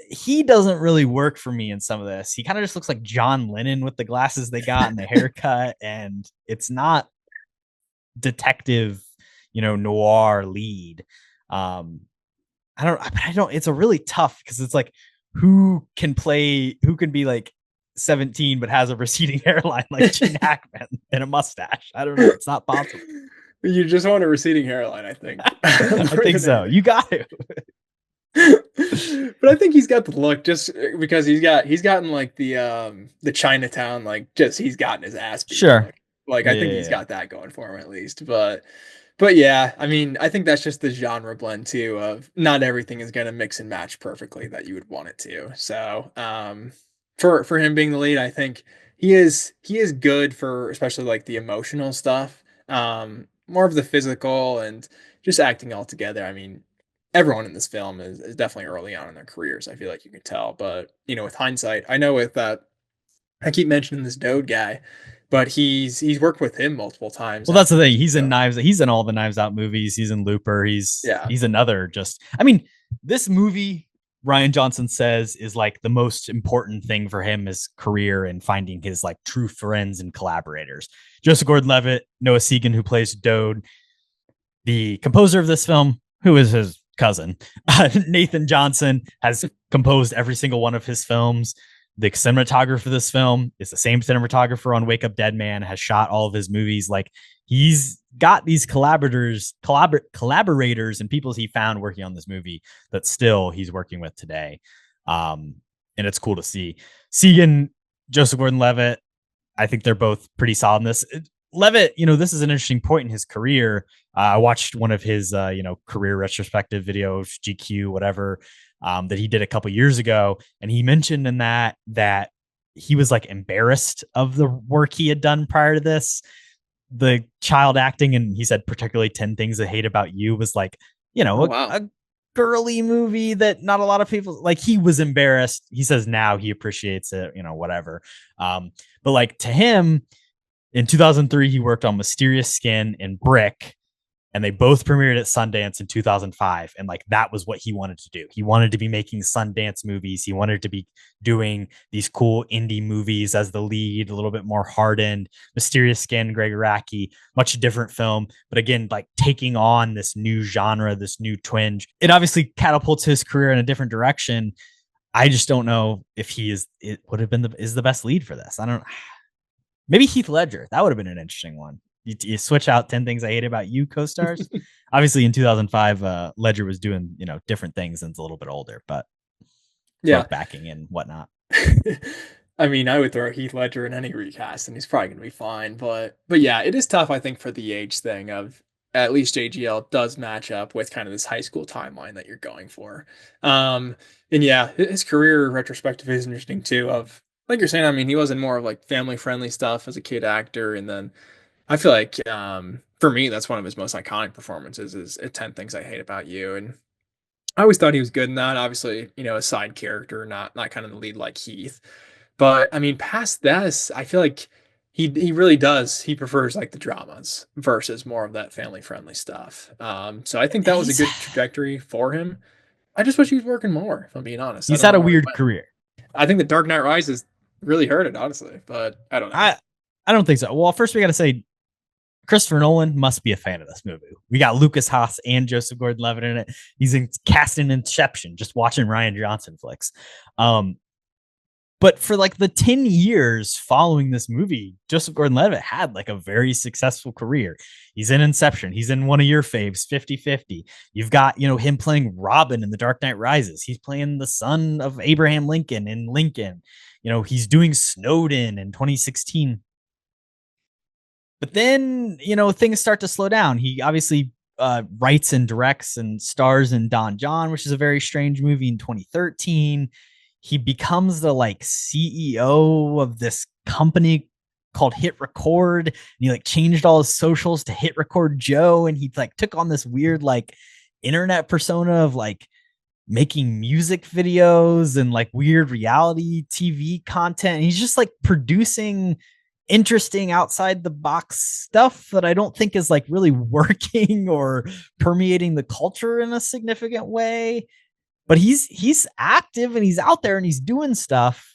he doesn't really work for me in some of this. He kind of just looks like John Lennon with the glasses they got and the haircut, and it's not detective, noir lead. I don't, it's a really tough because it's like who can be like 17 but has a receding hairline like Gene Hackman and a mustache. I don't know. It's not possible.
You just want a receding hairline, I think.
I think so. You got to.
But I think he's got the look just because he's gotten like the Chinatown, like just he's gotten his ass beat
Sure.
look. Like I think he's
Yeah.
got that going for him at least. But yeah, I mean, I think that's just the genre blend too of not everything is gonna mix and match perfectly that you would want it to. So for him being the lead, I think he is good for especially like the emotional stuff. More of the physical and just acting all together. I mean, everyone in this film is definitely early on in their careers. I feel like you can tell, but with hindsight, I know with I keep mentioning this Dode guy, but he's worked with him multiple times.
Well, that's the thing. He's in
So,
Knives. He's in all the Knives Out movies. He's in Looper. He's
yeah.
another just. I mean, this movie, Rian Johnson says, is like the most important thing for him, his career, and finding his like true friends and collaborators. Joseph Gordon-Levitt, Noah Segan, who plays Dode, the composer of this film, who is his cousin, Nathan Johnson, has composed every single one of his films. The cinematographer for this film is the same cinematographer on Wake Up Dead Man, has shot all of his movies. Like, he's got these collaborators and people he found working on this movie that still he's working with today. And it's cool to see. Segan, Joseph Gordon-Levitt, I think they're both pretty solid in this. Levitt, this is an interesting point in his career. I watched one of his, career retrospective videos, GQ, whatever, that he did a couple years ago. And he mentioned in that he was like embarrassed of the work he had done prior to this, the child acting. And he said, particularly 10 Things I Hate About You was like, a girly movie that not a lot of people like. He was embarrassed. He says now he appreciates it, whatever. But like, to him, in 2003, he worked on Mysterious Skin and Brick, and they both premiered at Sundance in 2005. And like, that was what he wanted to do. He wanted to be making Sundance movies. He wanted to be doing these cool indie movies as the lead, a little bit more hardened. Mysterious Skin, Greg Araki, much different film. But again, like taking on this new genre, this new twinge. It obviously catapults his career in a different direction. I just don't know if it would have been the best lead for this. I don't. Maybe Heath Ledger. That would have been an interesting one. You switch out 10 Things I Hate About You co-stars. Obviously, in 2005, Ledger was doing different things and it's a little bit older, but backing and whatnot.
I mean, I would throw Heath Ledger in any recast, and he's probably gonna be fine. But yeah, it is tough. I think for the age thing of at least JGL does match up with kind of this high school timeline that you're going for. And yeah, his career retrospective is interesting too. Of like you're saying, I mean, he was in more of like family friendly stuff as a kid actor, and then I feel like for me, that's one of his most iconic performances is 10 Things I Hate About You. And I always thought he was good in that. Obviously, a side character, not kind of the lead like Heath. But I mean, past this, I feel like he really does. He prefers like the dramas versus more of that family friendly stuff. So I think that was a good trajectory for him. I just wish he was working more, if I'm being honest.
He's had a weird career.
I think the Dark Knight Rises really hurt it, honestly, but I don't know.
I don't think so. Well, first we got to say Christopher Nolan must be a fan of this movie. We got Lucas Haas and Joseph Gordon-Levitt in it. He's cast in Inception, just watching Rian Johnson flicks. But for like the 10 years following this movie, Joseph Gordon-Levitt had like a very successful career. He's in Inception. He's in one of your faves, 50-50. You've got, him playing Robin in The Dark Knight Rises. He's playing the son of Abraham Lincoln in Lincoln. He's doing Snowden in 2016. But then, things start to slow down. He obviously writes and directs and stars in Don John, which is a very strange movie in 2013. He becomes the like CEO of this company called Hit Record. And he like changed all his socials to Hit Record Joe. And he like took on this weird like internet persona of like making music videos and like weird reality TV content. And he's just like producing interesting outside the box stuff that I don't think is like really working or permeating the culture in a significant way. But he's active and he's out there and he's doing stuff.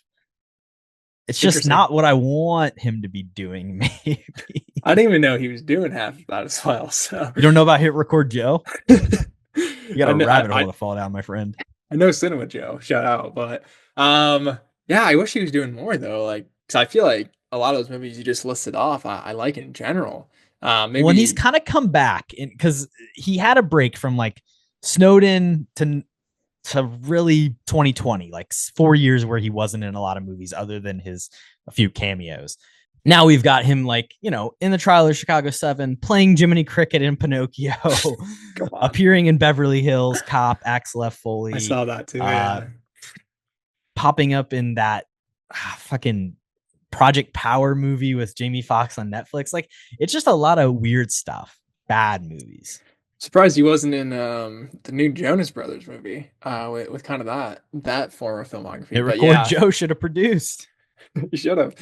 It's just not what I want him to be doing, maybe.
I didn't even know he was doing half of that as well. So
you don't know about Hit Record Joe? You got a rabbit hole to fall down, my friend.
I know Cinema Joe, shout out. But yeah, I wish he was doing more though. Like, because I feel like a lot of those movies you just listed off, I like in general. Maybe
when he's kind of come back, because he had a break from like Snowden to really 2020, like 4 years where he wasn't in a lot of movies other than a few cameos. Now we've got him like, in the Trial of Chicago 7, playing Jiminy Cricket in Pinocchio, appearing in Beverly Hills Cop, Axel F. Foley.
I saw that too. Yeah.
Popping up in that fucking Project Power movie with Jamie Foxx on Netflix. Like, it's just a lot of weird stuff. Bad movies.
Surprised he wasn't in the new Jonas Brothers movie with kind of that form of filmography.
Hit Record Joe should have produced.
He should have.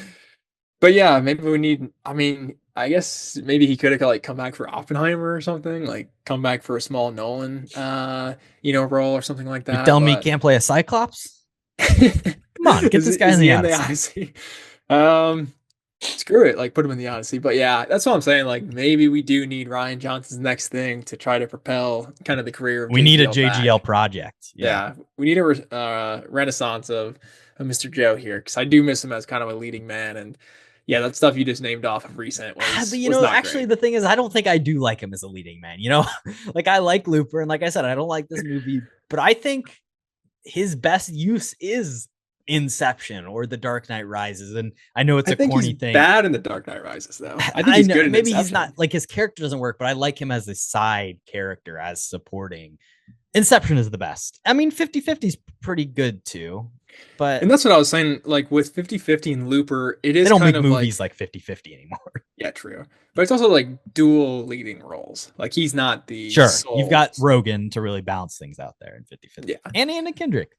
But yeah, maybe we need. I mean, I guess maybe he could have like come back for Oppenheimer or something, like come back for a small Nolan, role or something like
You're
that.
telling me he
But
can't play a Cyclops? Come on, get this guy in
is
the
he in the
Odyssey.
Odyssey? Um, Screw it, like put him in the Odyssey. But yeah, that's what I'm saying. Like maybe we do need Rian Johnson's next thing to try to propel kind of the career of
We need a
JGL
JGL
back.
project. Yeah.
Yeah, we need a renaissance of Mr. Joe here because I do miss him as kind of a leading man. And yeah, that stuff you just named off of recent
But
was not
actually,
great.
the thing is, I don't think I do like him as a leading man. Like I like Looper, and like I said, I don't like this movie, but I think his best use is Inception or The Dark Knight Rises. And I know it's
I
a
think he's
corny thing.
bad in The Dark Knight Rises, though. I think
I
he's
know
good in
maybe he's
Inception.
not like his character doesn't work, but I like him as a side character, as supporting. Inception is the best. I mean, 50/50 is pretty good too, but
And that's what I was saying. Like with 50/50 and Looper, it
they
is
don't
kind
make
of
movies like 50/50 anymore.
yeah, true. But it's also like dual leading roles. Like he's not the
Sure, you've
sole.
got Rogan to really balance things out there in 50/50.
Yeah,
And Anna Kendrick.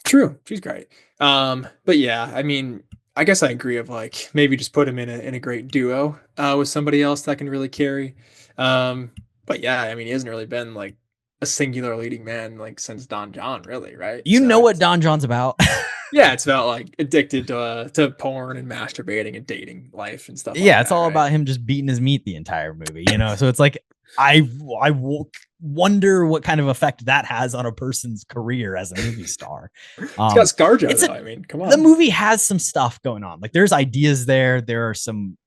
true. She's great. But yeah, I mean, I guess I agree of like maybe just put him in a great duo with somebody else that can really carry. But yeah, I mean, he hasn't really been like a singular leading man like since Don John, really, right?
You
So
know what
it's
Don John's about.
yeah, it's about like addicted to porn and masturbating and dating life and stuff like
Yeah, it's
that,
all
right?
about him just beating his meat the entire movie, So it's like I wonder what kind of effect that has on a person's career as a movie star.
It's got ScarJo
It's
though.
a
I mean, come
The
on.
movie has some stuff going on. Like there's ideas there. There are some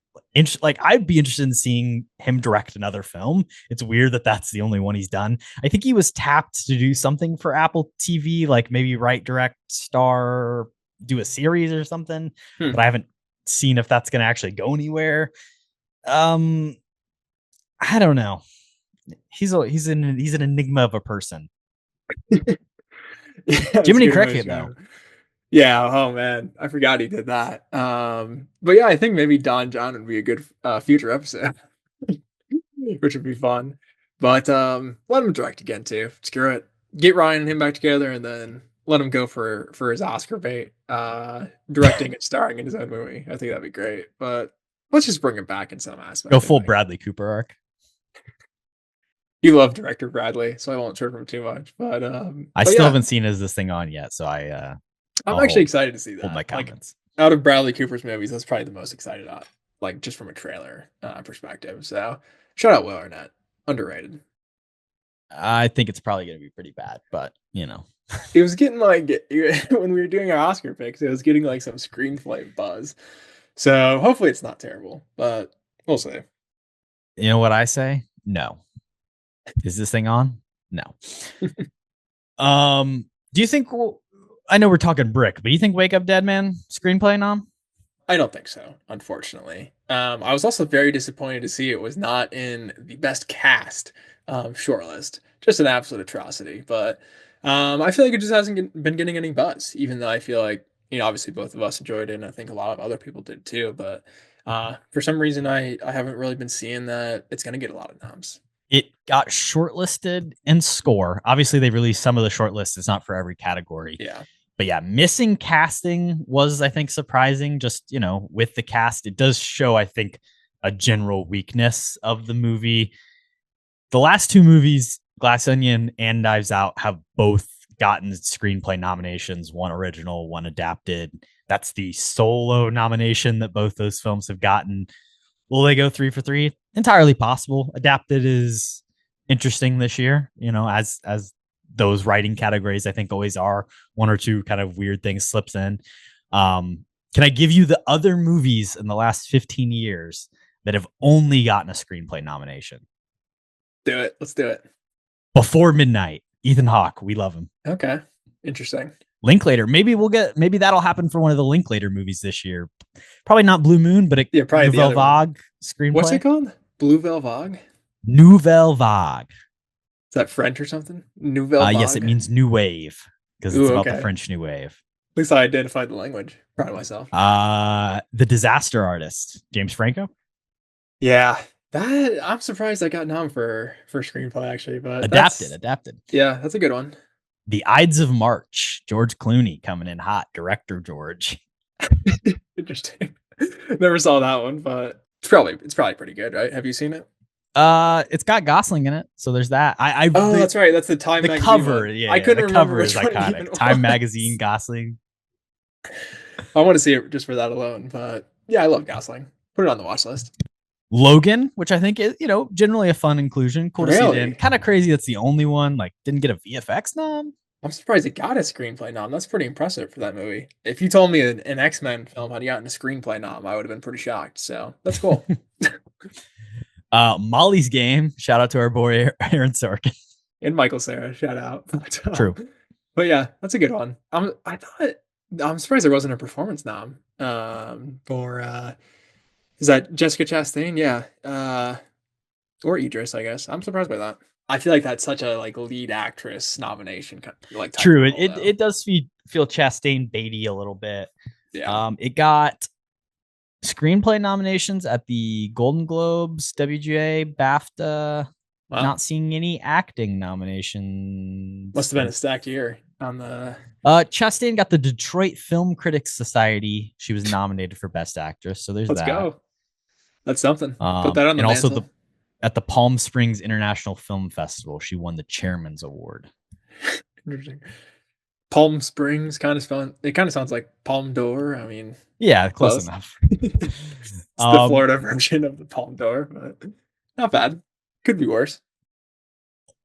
like I'd be interested in seeing him direct another film. It's weird that that's the only one he's done. I think he was tapped to do something for Apple TV, like maybe write, direct, star, do a series or something.
Hmm.
But I haven't seen if that's going to actually go anywhere. I don't know. He's an enigma of a person.
Yeah,
Jiminy
it's a good
Cricket
show.
though.
Yeah, oh man, I forgot he did that. But yeah, I think maybe Don John would be a good future episode, which would be fun. But let him direct again too. Screw it. Get Ryan and him back together, and then let him go for his Oscar bait, directing and starring in his own movie. I think that'd be great. But let's just bring him back in some aspect.
Go
I
full
think.
Bradley Cooper arc.
You love director Bradley, so I won't turn from him too much.
I
But
still
yeah,
haven't seen Is This Thing On yet, so
I'm
I'll
actually excited to see
hold my
that. Like
comments.
out of Bradley Cooper's movies, that's probably the most excited about, like just from a trailer perspective. So shout out Will Arnett, underrated.
I think it's probably going to be pretty bad, but
It was getting like when we were doing our Oscar picks, it was getting like some screenplay buzz. So hopefully it's not terrible, but we'll see.
you know what I say? No. Is this thing on? No. Do you think? I know we're talking Brick, but do you think Wake Up Dead Man screenplay nom?
I don't think so, unfortunately. I was also very disappointed to see it was not in the best cast shortlist. Just an absolute atrocity. But I feel like it just hasn't been getting any buzz, even though I feel like, obviously both of us enjoyed it, and I think a lot of other people did too. But for some reason, I haven't really been seeing that it's going to get a lot of noms.
It got shortlisted in score. Obviously, they released some of the shortlists. It's not for every category.
Yeah.
But yeah, missing casting was, I think, surprising. Just, with the cast, it does show, I think, a general weakness of the movie. The last two movies, Glass Onion and Knives Out, have both gotten screenplay nominations, one original, one adapted. That's the solo nomination that both those films have gotten. Will they go 3 for 3? Entirely possible. Adapted is interesting this year, as those writing categories I think always are. One or two kind of weird things slips in. Can I give you the other movies in the last 15 years that have only gotten a screenplay nomination?
Do it. Let's do it.
Before Midnight, Ethan Hawke, we love him.
Okay. Interesting.
Linklater, maybe that'll happen for one of the Linklater movies this year. Probably not Blue Moon, but
Probably the
Nouvelle
other one.
Vague screenplay.
What's it called? Blue Vague?
Nouvelle Vague.
Is that French or something? Nouvelle Vague?
Yes, it means new wave because it's about the
okay.
French New Wave.
At least I identified the language. Proud of myself.
The Disaster Artist, James Franco.
Yeah, that I'm surprised I got nom for screenplay actually, but
Adapted.
Yeah, that's a good one.
The Ides of March, George Clooney coming in hot. Director George.
Interesting. Never saw that one, but it's probably pretty good, right? Have you seen it?
It's got Gosling in it, so there's that.
Oh, that's right. That's the Time
The
magazine
cover,
one.
yeah,
I
yeah, the
couldn't remember
cover is
which one it even
iconic. Time
was.
magazine, Gosling.
I want to see it just for that alone, but yeah, I love Gosling. Put it on the watch list.
Logan, which I think is, generally a fun inclusion. Cool to see it in.
Really?
Kind of crazy that's the only one, like, didn't get a VFX nom.
I'm surprised it got a screenplay nom. That's pretty impressive for that movie. If you told me an X-Men film had gotten a screenplay nom, I would have been pretty shocked. So that's cool.
Molly's Game. Shout out to our boy Aaron Sorkin.
And Michael Cera, shout out.
True.
But yeah, that's a good one. I'm surprised there wasn't a performance nom. For is that Jessica Chastain? Yeah. Or Idris, I guess. I'm surprised by that. I feel like that's such a like lead actress nomination, like type
True.
of role, though.
It does feel Chastain baity a little bit.
Yeah.
It got screenplay nominations at the Golden Globes, WGA, BAFTA.
Wow.
Not seeing any acting nominations.
Must have been a stacked year on the.
Chastain got the Detroit Film Critics Society. She was nominated for Best Actress, so there's
Let's
that.
go. That's something. Put that on the
and
mantle.
also at the Palm Springs International Film Festival, she won the Chairman's Award.
Interesting. Palm Springs kind of fun. It kind of sounds like Palm d'Or. I mean,
yeah, close enough.
It's the Florida version of the Palm d'Or, but not bad. Could be worse.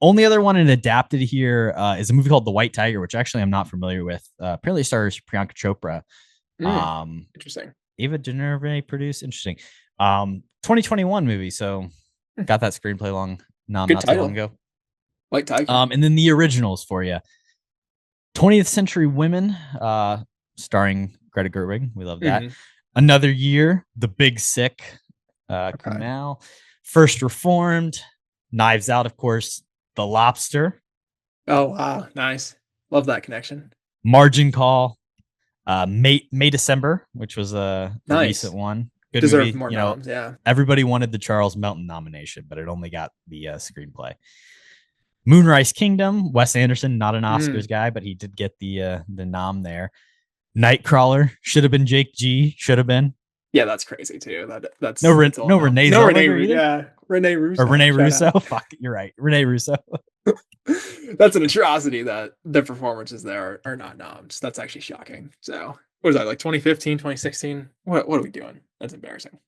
Only other one and adapted here is a movie called The White Tiger, which actually I'm not familiar with. Apparently stars Priyanka Chopra.
Interesting.
Ava DuVernay produced. Interesting. 2021 movie. So got that screenplay not too long ago.
White Tiger.
And then the originals for you. 20th Century Women, starring Greta Gerwig. We love that. Another Year, The Big Sick, Kumail. First Reformed, Knives Out, of course, The Lobster.
Oh, wow. Nice. Love that connection.
Margin Call, May December, which was a recent one. Good
Deserved
movie.
more noms, yeah.
Everybody wanted the Charles Melton nomination, but it only got the screenplay. Moonrise Kingdom, Wes Anderson, not an Oscars guy, but he did get the nom there. Nightcrawler, should have been Jake G, should have been.
Yeah, that's crazy too. That's
no Renee Zellweger either.
Yeah, Renee Russo.
Or Renee Russo. Fuck, you're right. Renee Russo.
That's an atrocity that the performances there are not noms. That's actually shocking. So what is that, like 2015, 2016? What are we doing? That's embarrassing.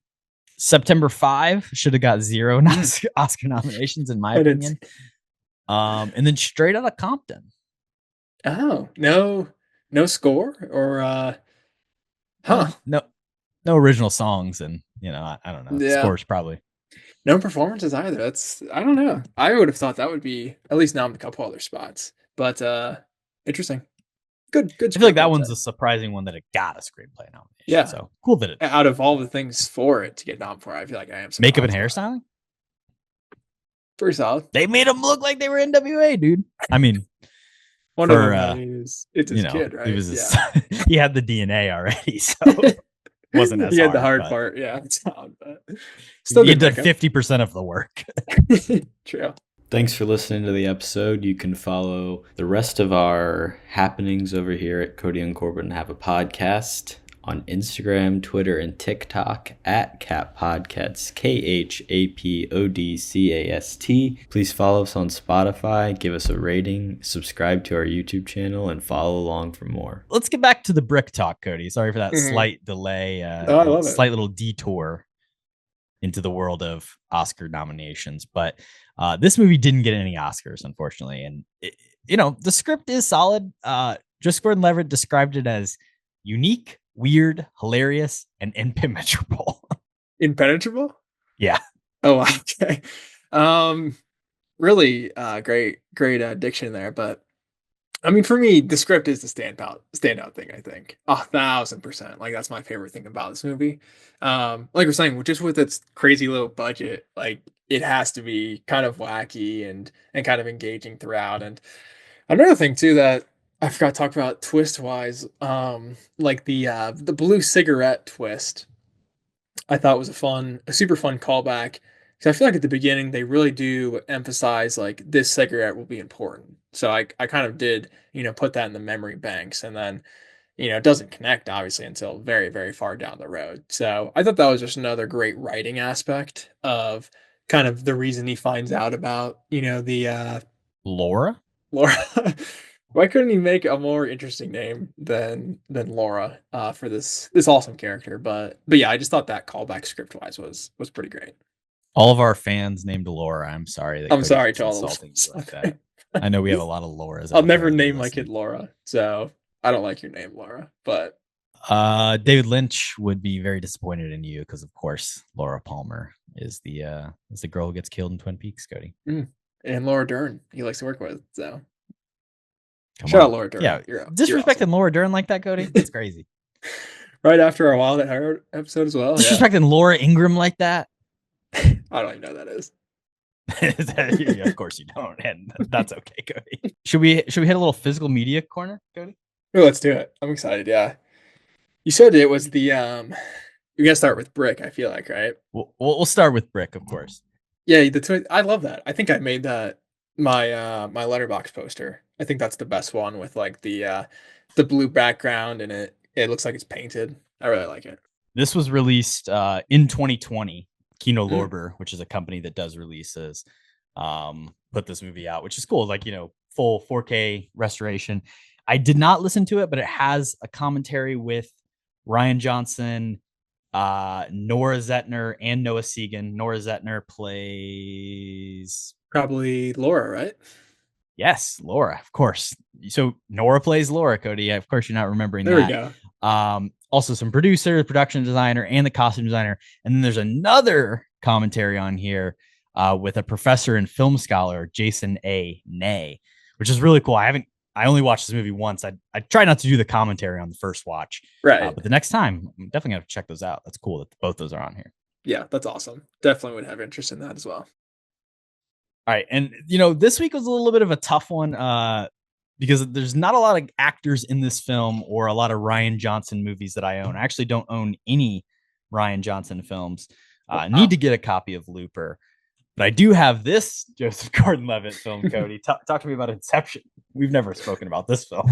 September 5 should have got 0 Oscar nominations, in my opinion. And then Straight Outta Compton.
Oh, no score or
no original songs, and I don't know. Scores probably.
No performances either. I don't know. I would have thought that would be at least nom a couple other spots. But interesting. Good.
I feel like that one's a surprising one that it got a screenplay nomination.
Yeah.
So cool that it
out of all the things for it to get nom for, I feel like I am
makeup and hairstyling.
Pretty solid.
They made them look like they were NWA, dude. I mean,
one of them it's his kid, right?
It was he had the DNA already, so wasn't as
he had
hard,
the hard part. Yeah, it's hard, but still
he did 50% of the work.
True.
Thanks for listening to the episode. You can follow the rest of our happenings over here at Kody and Korbin Have a Podcast on Instagram, Twitter, and TikTok at KHAP Podcasts, KHAPODCAST. Please follow us on Spotify, give us a rating, subscribe to our YouTube channel, and follow along for more.
Let's get back to the brick talk, Kody. Sorry for that slight delay.
I love
slight little detour into the world of Oscar nominations. But this movie didn't get any Oscars, unfortunately. And, the script is solid. Just Gordon Levitt described it as unique, weird, hilarious, and impenetrable.
Impenetrable?
Yeah.
Oh, okay. Really great diction there. But I mean, for me, the script is the standout thing, I think. 1,000%. Like, that's my favorite thing about this movie. Like we're saying, just with its crazy little budget, like, it has to be kind of wacky and kind of engaging throughout. And another thing too that I forgot to talk about twist wise, like the blue cigarette twist, I thought was a super fun callback. Because I feel like at the beginning they really do emphasize like this cigarette will be important. So I kind of did, put that in the memory banks. And then it doesn't connect obviously until very, very far down the road. So I thought that was just another great writing aspect of kind of the reason he finds out about, the
Laura?
Laura. Why couldn't he make a more interesting name than Laura for this awesome character? But yeah, I just thought that callback script wise was pretty great.
All of our fans named Laura. I'm sorry that
I'm
Cody
sorry
keeps
to all the
insulting you like
listeners.
that. I know we have a lot of Lauras
I'll
out there
never
that are
name my kid
listening.
Laura, so I don't like your name, Laura. But
David Lynch would be very disappointed in you because, of course, Laura Palmer is the girl who gets killed in Twin Peaks. Cody,
and Laura Dern, he likes to work with. So
come
shout
on,
out Laura Dern.
yeah,
You're
disrespecting
awesome.
Laura Dern like that, Cody. That's crazy.
Right after our Wild at Heart episode as well. Yeah.
Disrespecting Laura Ingraham like that.
I don't even know who that is.
Yeah, of course you don't, and that's okay, Cody. Should we hit a little physical media corner, Cody?
Oh, let's do it. I'm excited. Yeah. You said it was the you're gonna start with Brick, I feel like, right?
We'll start with Brick, of course.
Yeah, I love that. I think I made that my letterbox poster. I think that's the best one with like the blue background and it looks like it's painted. I really like it.
This was released in 2020. Kino
Mm.
Lorber, which is a company that does releases, put this movie out, which is cool. Like, full 4K restoration. I did not listen to it, but it has a commentary with Rian Johnson, Nora Zetner, and Noah Segan. Nora Zetner plays...
Probably Laura, right?
Yes, Laura, of course. So Nora plays Laura, Cody. Of course, you're not remembering
There
that.
we go.
Also some producer, production designer, and the costume designer. And then there's another commentary on here with a professor and film scholar, Jason A. Nay, which is really cool. I only watched this movie once. I try not to do the commentary on the first watch.
Right.
But the next time, I'm definitely going to check those out. That's cool that both those are on here.
Yeah, that's awesome. Definitely would have interest in that as well.
All right. And, this week was a little bit of a tough one because there's not a lot of actors in this film or a lot of Rian Johnson movies that I own. I actually don't own any Rian Johnson films. Need to get a copy of Looper. But I do have this Joseph Gordon-Levitt film, Cody. Talk to me about Inception. We've never spoken about this film.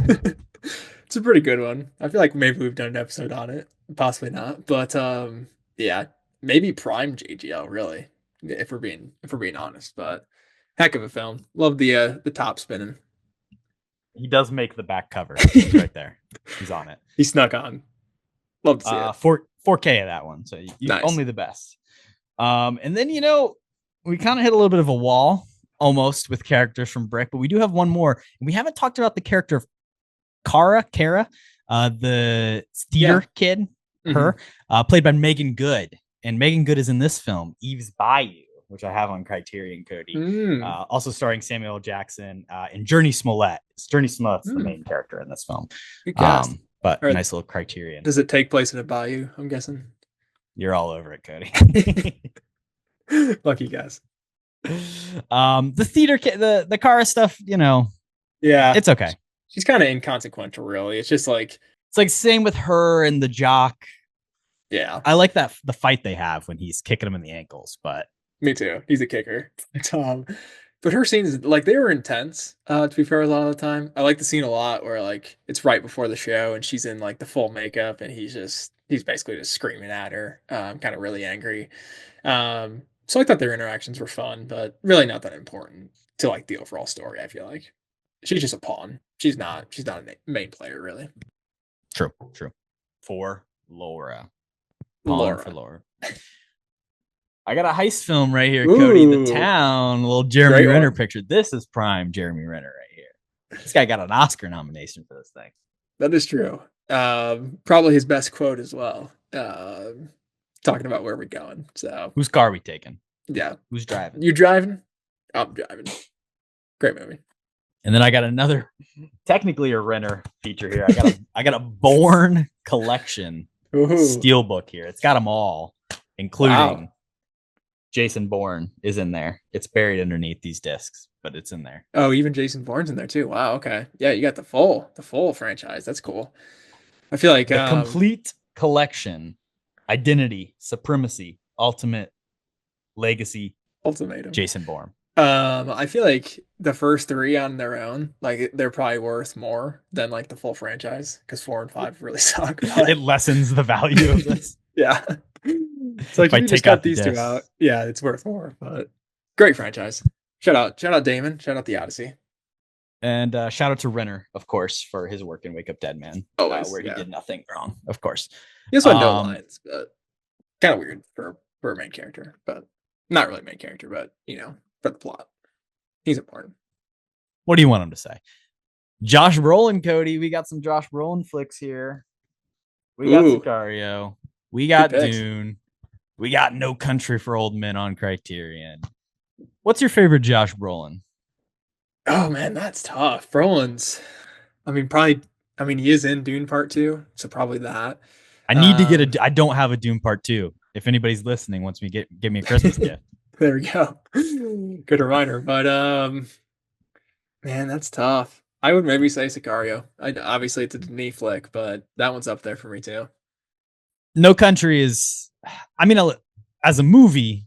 It's a pretty good one. I feel like maybe we've done an episode on it. Possibly not. But yeah, maybe prime JGL, really, if we're being honest. But heck of a film. Love the top spinning.
He does make the back cover. He's right there. He's on it.
He snuck on. Love to see it.
4K of that one. So
Nice.
Only the best. And then, we kind of hit a little bit of a wall almost with characters from Brick, but we do have one more. And we haven't talked about the character of Kara, the theater kid, her, played by Megan Good. And Megan Good is in this film, Eve's Bayou, which I have on Criterion, Cody. Also starring Samuel L. Jackson and Journey Smollett. Journey Smollett's the main character in this film.
Good cast.
But nice little Criterion.
Does it take place in a bayou, I'm guessing?
You're all over it, Cody.
Lucky guys.
The theater kid, the Kara stuff,
Yeah,
it's okay.
She's kind of inconsequential, really. It's just like
It's like same with her and the jock.
Yeah,
I like the fight they have when he's kicking him in the ankles, but
me too. He's a kicker. But her scenes, like, they were intense, to be fair, a lot of the time. I like the scene a lot where, like, it's right before the show and she's in, like, the full makeup and he's basically just screaming at her, kind of really angry. So I thought their interactions were fun, but really not that important to, like, the overall story, I feel like. She's just a pawn. She's not a main player, really.
True. For Laura. Pawn for Laura. I got a heist film right here, Cody.
Ooh.
The Town, a little Jeremy Renner picture. This is prime Jeremy Renner right here. This guy got an Oscar nomination for this thing.
That is true. Probably his best quote as well. Talking about where we're going. So
whose car are we taking?
Yeah.
Who's driving?
You driving? I'm driving. Great movie.
And then I got another, technically a Renner feature here. I got a Bourne collection steelbook here. It's got them all, including Jason Bourne is in there. It's buried underneath these discs, but it's in there.
Oh, even Jason Bourne's in there too. Wow. Okay. Yeah, you got the full franchise. That's cool. I feel like
the complete collection: Identity, Supremacy, Ultimate, Legacy,
Ultimatum.
Jason Bourne.
I feel like the first three on their own, like they're probably worth more than like the full franchise because 4 and 5 really suck.
It
But
lessens the value of this.
yeah, it's like
If
if
I
you just
take out
cut
the
these two out,
discs.
yeah, it's worth more. But great franchise. Shout out Damon. Shout out the Odyssey.
And shout out to Renner, of course, for his work in Wake Up Dead Man,
Always,
where he
yeah.
did nothing wrong, of course.
He also had no
Um,
lines, but kind of weird for a main character, but not really main character, but for the plot, he's important.
what do you want him to say? Josh Brolin, Kody. We got some Josh Brolin flicks here. We got
Ooh,
Sicario. We
good
got
picks.
Dune. We got No Country for Old Men on Criterion. What's your favorite Josh Brolin?
Oh man, that's tough. Brolin's, I mean, probably. I mean, he is in Dune Part Two, so probably that.
I need to get
Um,
a. I don't have a Dune Part 2. If anybody's listening, wants me give me a Christmas gift.
there we go. Good reminder. But man, that's tough. I would maybe say Sicario. Obviously it's a Denis flick, but that one's up there for me too.
No Country is. I mean, as a movie,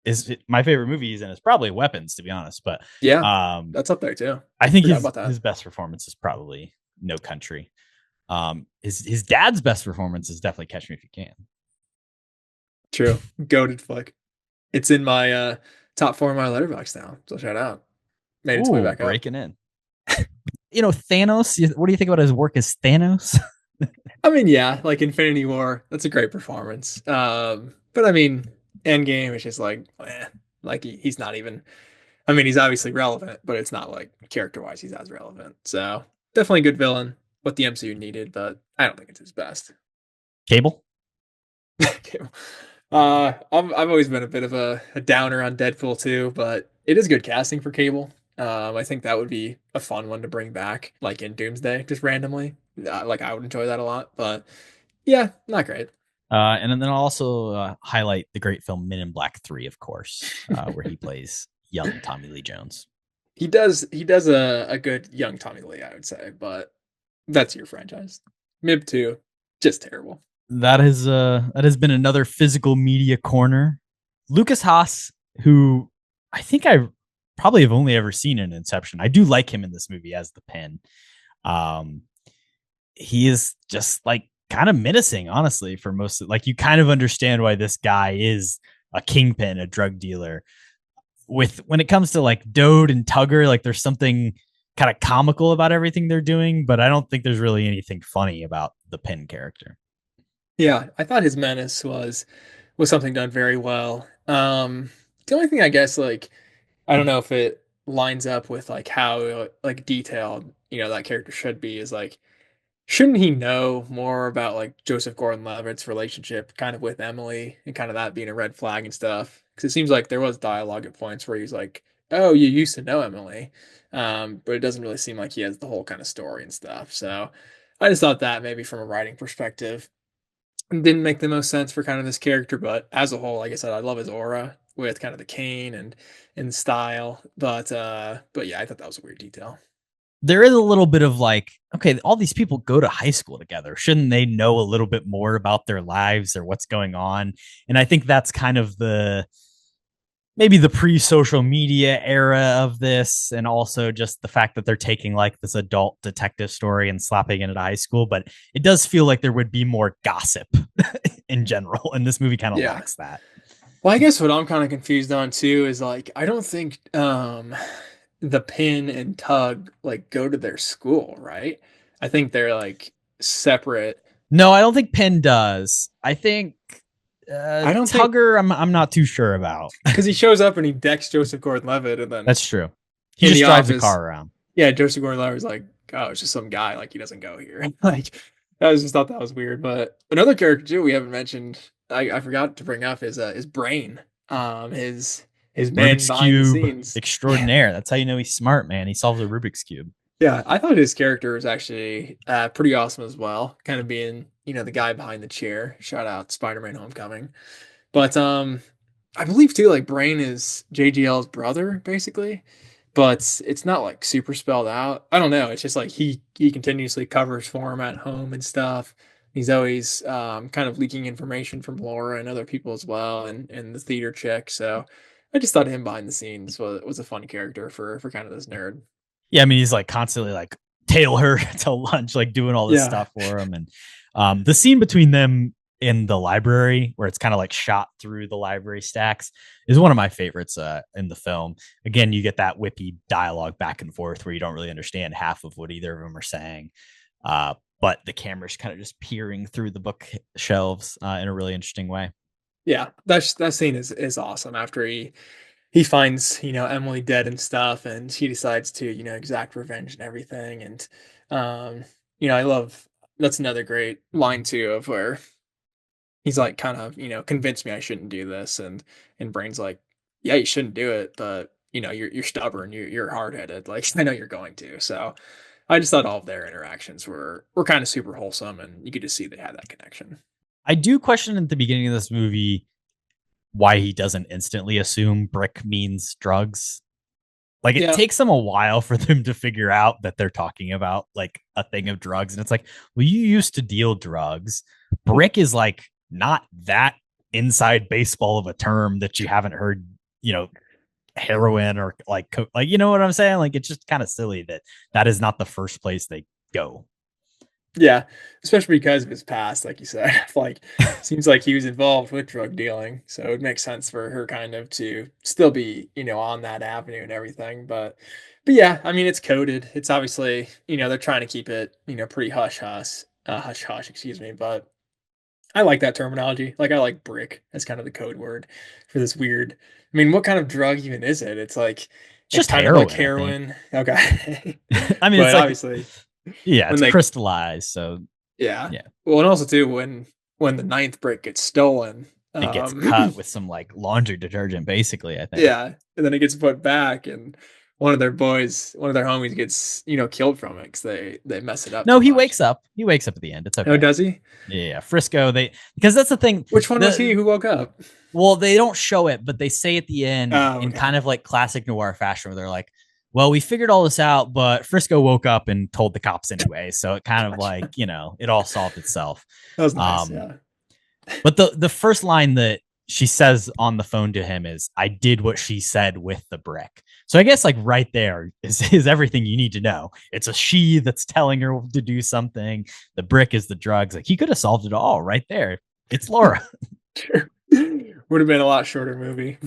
is my favorite movie he's in is probably Weapons, to be honest. But
Yeah,
um,
that's up there too.
I think
Forgot about that.
his best performance is probably No Country. His dad's best performance is definitely Catch Me If You Can.
True. Goated flick. It's in my top 4 in my letterbox now. So shout out. Made its way
Ooh,
back up.
breaking in. Thanos. What do you think about his work as Thanos?
I mean, yeah, like Infinity War, that's a great performance. But I mean, Endgame is just like he's not even. I mean, he's obviously relevant, but it's not like character wise he's as relevant. So definitely a good villain. What the MCU needed, but I don't think it's his best.
Cable.
Okay. I've always been a bit of a downer on Deadpool too, but it is good casting for Cable. I think that would be a fun one to bring back, like in Doomsday, just randomly. Like I would enjoy that a lot, but yeah, not great.
And then I'll also highlight the great film Men in Black 3, of course, where he plays young Tommy Lee Jones.
He does a good young Tommy Lee, I would say, but that's your franchise. Mib 2, just terrible.
That has been another physical media corner. Lucas Haas, who I think I probably have only ever seen in Inception. I do like him in this movie as the Pen. He is just like kind of menacing, honestly, for most of, like you kind of understand why this guy is a kingpin, a drug dealer. When it comes to like Dode and Tugger, like there's something kind of comical about everything they're doing, but I don't think there's really anything funny about the Pen character.
Yeah, I thought his menace was something done very well. The only thing I guess like I don't know if it lines up with like how like detailed that character should be is like shouldn't he know more about like Joseph Gordon-Levitt's relationship kind of with Emily and kind of that being a red flag and stuff? Because it seems like there was dialogue at points where he's like, "Oh, you used to know Emily," but it doesn't really seem like he has the whole kind of story and stuff. So I just thought that maybe from a writing perspective didn't make the most sense for kind of this character, but as a whole, like I said, I love his aura with kind of the cane and style. But yeah, I thought that was a weird detail.
There is a little bit of like, okay, all these people go to high school together. Shouldn't they know a little bit more about their lives or what's going on? And I think that's kind of maybe the pre-social media era of this, and also just the fact that they're taking like this adult detective story and slapping it into high school. But it does feel like there would be more gossip in general, and this movie kind of
Yeah.
lacks that.
Well, I guess what I'm kind of confused on too is like I don't think the Pin and Tug like go to their school, right? I think they're like separate.
No, I don't think Penn does. I think
I don't think
Tugger, I'm not too sure about.
because he shows up and he decks Joseph Gordon-Levitt, and then
That's true. He
in
just
the
drives a
office,
car around.
yeah, Joseph Gordon-Levitt's like, oh, it's just some guy, like he doesn't go here. Like I just thought that was weird. But another character too we haven't mentioned, I forgot to bring up is Brain. His man
Rubik's
behind the
Cube
scenes.
extraordinaire. That's how you know he's smart, man. He solves a Rubik's Cube.
Yeah, I thought his character was actually pretty awesome as well. Kind of being, the guy behind the chair. Shout out Spider-Man Homecoming. But I believe too, like Brain is JGL's brother, basically. But it's not like super spelled out. I don't know. It's just like he continuously covers for him at home and stuff. He's always kind of leaking information from Laura and other people as well, and the theater chick. So I just thought him behind the scenes was a funny character for kind of this nerd.
Yeah, I mean, he's like constantly like tail her to lunch, like doing all this
Yeah.
stuff for him. And the scene between them in the library, where it's kind of like shot through the library stacks, is one of my favorites in the film. Again, you get that whippy dialogue back and forth where you don't really understand half of what either of them are saying. But the camera's kind of just peering through the bookshelves in a really interesting way.
Yeah, that scene is awesome after he finds, Emily dead and stuff, and he decides to, exact revenge and everything. And um, I love that's another great line too of where he's like kind of, convinced me I shouldn't do this, and Brain's like, yeah, you shouldn't do it, but you're stubborn, you're hard headed, like I know you're going to. So I just thought all of their interactions were kind of super wholesome, and you could just see they had that connection.
I do question at the beginning of this movie why he doesn't instantly assume brick means drugs. Like it
Yeah.
takes them a while for them to figure out that they're talking about like a thing of drugs. And it's like, well, you used to deal drugs. Brick is like not that inside baseball of a term that you haven't heard, heroin or like, like, you know what I'm saying? Like, it's just kind of silly that is not the first place they go.
Yeah, especially because of his past, like you said. Like, seems like he was involved with drug dealing, so it makes sense for her kind of to still be, on that avenue and everything. But yeah, I mean, it's coded. It's obviously, they're trying to keep it, pretty hush hush, excuse me. But I like that terminology. Like, I like brick as kind of the code word for this weird. I mean, what kind of drug even is it?
It's
It's
just
kind of like
heroin,
heroin. Okay,
I think. I mean, it's
but
like,
obviously
yeah,
when
it's
they
crystallized. So
yeah.
yeah,
Well, and also too, when the ninth brick gets stolen,
it gets cut with some like laundry detergent, basically, I think.
yeah, and then it gets put back, and one of their homies gets, killed from it because they mess it up
No,
too
he
much.
wakes up. He wakes up at the end. It's
Oh,
okay.
does he?
Yeah, Frisco. Because that's the thing.
Which one was he who woke up?
Well, they don't show it, but they say at the end
Oh,
in
okay.
kind of like classic noir fashion, where they're like, "Well, we figured all this out, but Frisco woke up and told the cops anyway." So it kind of
Gotcha.
like it all solved itself.
That was nice.
Um,
Yeah.
but the first line that she says on the phone to him is, "I did what she said with the brick." So I guess like right there is everything you need to know. It's a she that's telling her to do something. The brick is the drugs. Like he could have solved it all right there. It's Laura.
Sure. Would have been a lot shorter movie.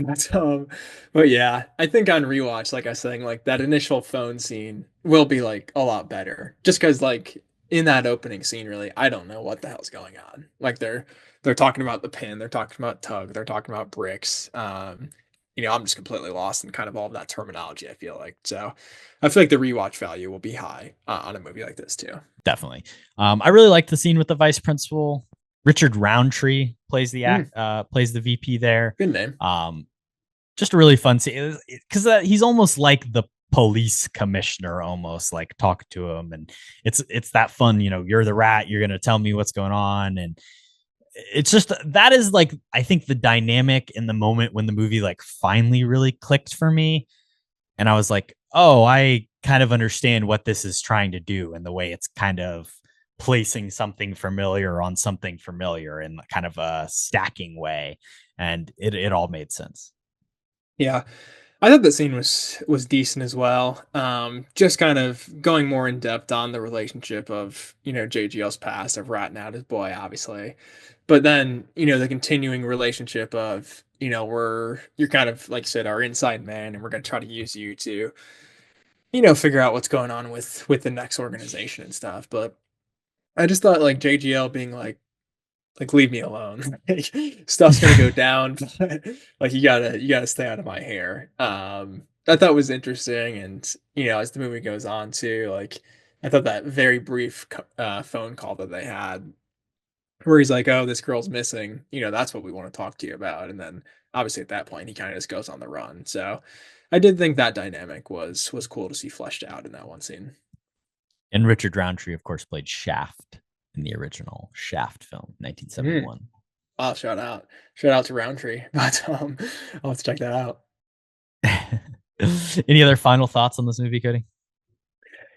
But yeah, I think on rewatch, like I was saying, like that initial phone scene will be like a lot better. Just because like in that opening scene, really, I don't know what the hell's going on. Like they're talking about the pin, they're talking about tug, they're talking about bricks. I'm just completely lost in kind of all of that terminology, I feel like. So I feel like the rewatch value will be high on a movie like this too.
Definitely. I really like the scene with the vice principal. Richard Roundtree plays plays the VP there.
Good name.
Just a really fun scene because he's almost like the police commissioner, almost like talk to him, and it's that fun. You're the rat. You're gonna tell me what's going on, and it's just that is like I think the dynamic in the moment when the movie like finally really clicked for me, and I was like, oh, I kind of understand what this is trying to do and the way it's kind of placing something familiar on something familiar in kind of a stacking way. And it all made sense.
Yeah. I thought the scene was decent as well. Just kind of going more in depth on the relationship of, JGL's past of ratting out his boy, obviously. But then, the continuing relationship of, you're kind of, like you said, our inside man, and we're gonna try to use you to, figure out what's going on with the next organization and stuff. But I just thought like JGL being like leave me alone. Like, stuff's gonna go down, but like you gotta stay out of my hair. I thought was interesting, and as the movie goes on too, like I thought that very brief phone call that they had, where he's like, "Oh, this girl's missing. That's what we want to talk to you about." And then obviously at that point, he kind of just goes on the run. So I did think that dynamic was cool to see fleshed out in that one scene.
And Richard Roundtree, of course, played Shaft in the original Shaft film, 1971.
Oh, shout out to Roundtree, but I'll have to check that out.
Any other final thoughts on this movie, Cody?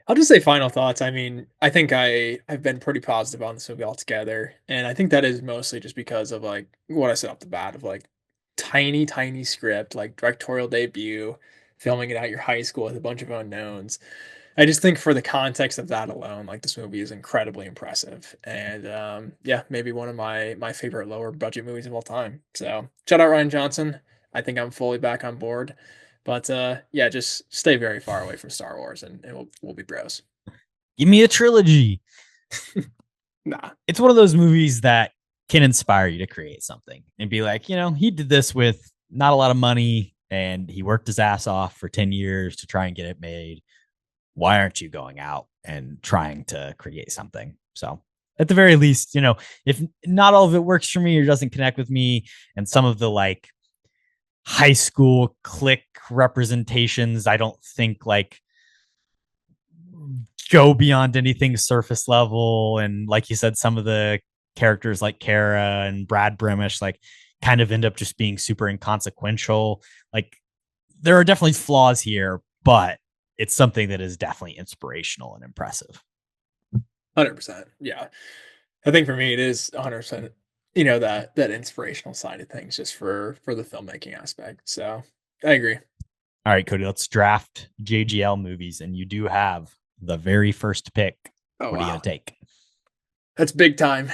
I'll just say final thoughts. I mean, I think I've been pretty positive on this movie altogether, and I think that is mostly just because of like what I said off the bat of like tiny script, like directorial debut, filming it at your high school with a bunch of unknowns. I just think for the context of that alone, like this movie is incredibly impressive, and yeah, maybe one of my favorite lower budget movies of all time. So shout out Ryan Johnson. I think I'm fully back on board, but yeah, just stay very far away from Star Wars, and we'll be bros.
Give me a trilogy.
Nah,
It's one of those movies that can inspire you to create something and be like, he did this with not a lot of money and he worked his ass off for 10 years to try and get it made. Why aren't you going out and trying to create something? So at the very least, if not all of it works for me or doesn't connect with me, and some of the like high school clique representations, I don't think like go beyond anything surface level. And like you said, some of the characters like Kara and Brad Bremish, like kind of end up just being super inconsequential. Like there are definitely flaws here, but it's something that is definitely inspirational and impressive.
100%. Yeah, I think for me it is 100%. That inspirational side of things, just for the filmmaking aspect. So I agree.
All right, Kody, let's draft JGL movies, and you do have the very first pick.
Oh,
what are you
wow.
gonna take?
That's big time.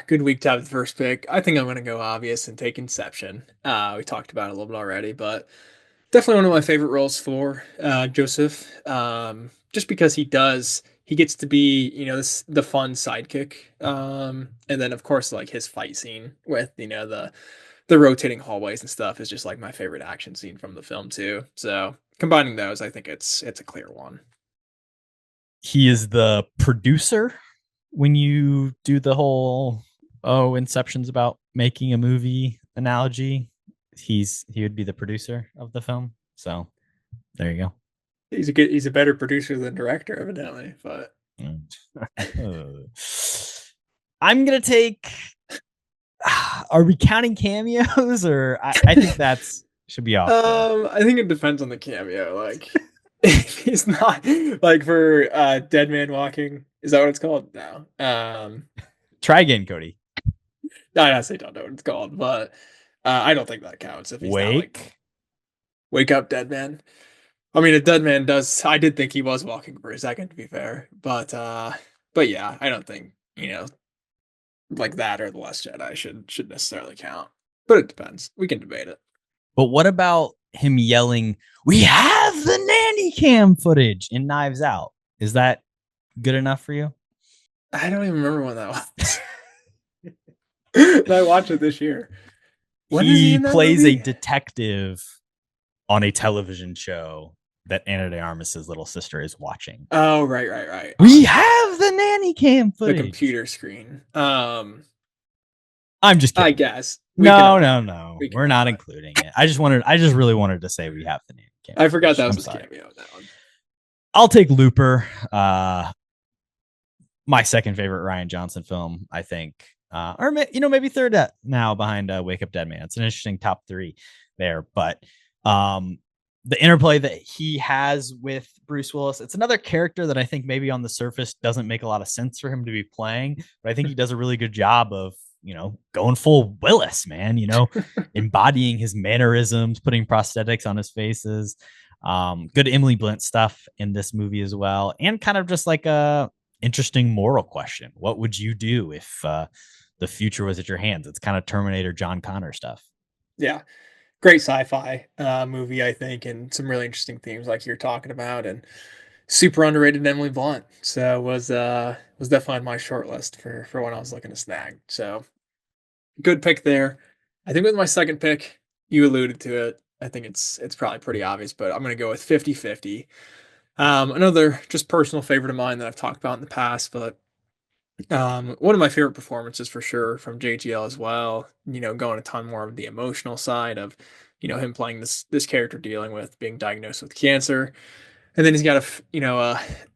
Good week to have the first pick. I think I'm going to go obvious and take Inception. We talked about it a little bit already, but definitely one of my favorite roles for Joseph. Just because he gets to be, the fun sidekick. And then of course, like his fight scene with, the rotating hallways and stuff is just like my favorite action scene from the film too. So combining those, I think it's a clear one.
He is the producer when you do the whole Inception's about making a movie analogy. He would be the producer of the film. So there you go.
He's a better producer than director, evidently. But
I'm gonna take. Are we counting cameos, or I think that's should be off?
I think it depends on the cameo. Like, if he's not like for Dead Man Walking. Is that what it's called? No.
Try again, Kody.
I honestly don't know what it's called, but I don't think that counts if he's not like Wake Up Dead Man. I mean, a dead man does. I did think he was walking for a second, to be fair, but yeah, I don't think like that or the Last Jedi should necessarily count. But it depends. We can debate it.
But what about him yelling, "We have the nanny cam footage" in Knives Out? Is that good enough for you?
I don't even remember when that was. I watched it this year.
When he plays a detective on a television show that Ana de Armas's little sister is watching.
Oh, right.
We have the nanny cam footage.
The computer screen.
I'm just kidding.
I guess.
No. We're not including it. I just really wanted to say we have the nanny cam.
I forgot that was his cameo. That one.
I'll take Looper. My second favorite Rian Johnson film, I think. Or maybe third now behind Wake Up Dead Man. It's an interesting top three there, but the interplay that he has with Bruce Willis, it's another character that I think maybe on the surface doesn't make a lot of sense for him to be playing, but I think he does a really good job of, going full Willis, man, embodying his mannerisms, putting prosthetics on his faces. Good Emily Blunt stuff in this movie as well. And kind of just like a interesting moral question. What would you do if the future was at your hands? It's kind of Terminator John Connor stuff.
Yeah. Great sci-fi movie, I think, and some really interesting themes like you're talking about, and super underrated Emily Blunt. So was definitely on my short list for when I was looking to snag. So good pick there. I think with my second pick, you alluded to it. I think it's probably pretty obvious, but I'm going to go with 50-50. Another just personal favorite of mine that I've talked about in the past, but one of my favorite performances for sure from JGL as well. Going a ton more of the emotional side of, him playing this character dealing with being diagnosed with cancer, and then he's got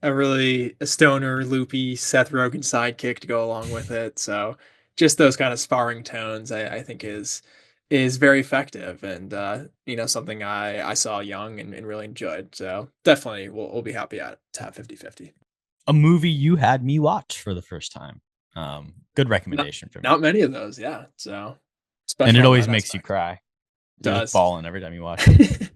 a really stoner, loopy Seth Rogen sidekick to go along with it. So just those kind of sparring tones, I think is very effective, and something I saw young and really enjoyed. So definitely we'll be happy to have 50-50.
A movie you had me watch for the first time. Good recommendation for me.
Not many of those, yeah. So,
and it always makes you cry. You're like
does.
falling every time you watch it.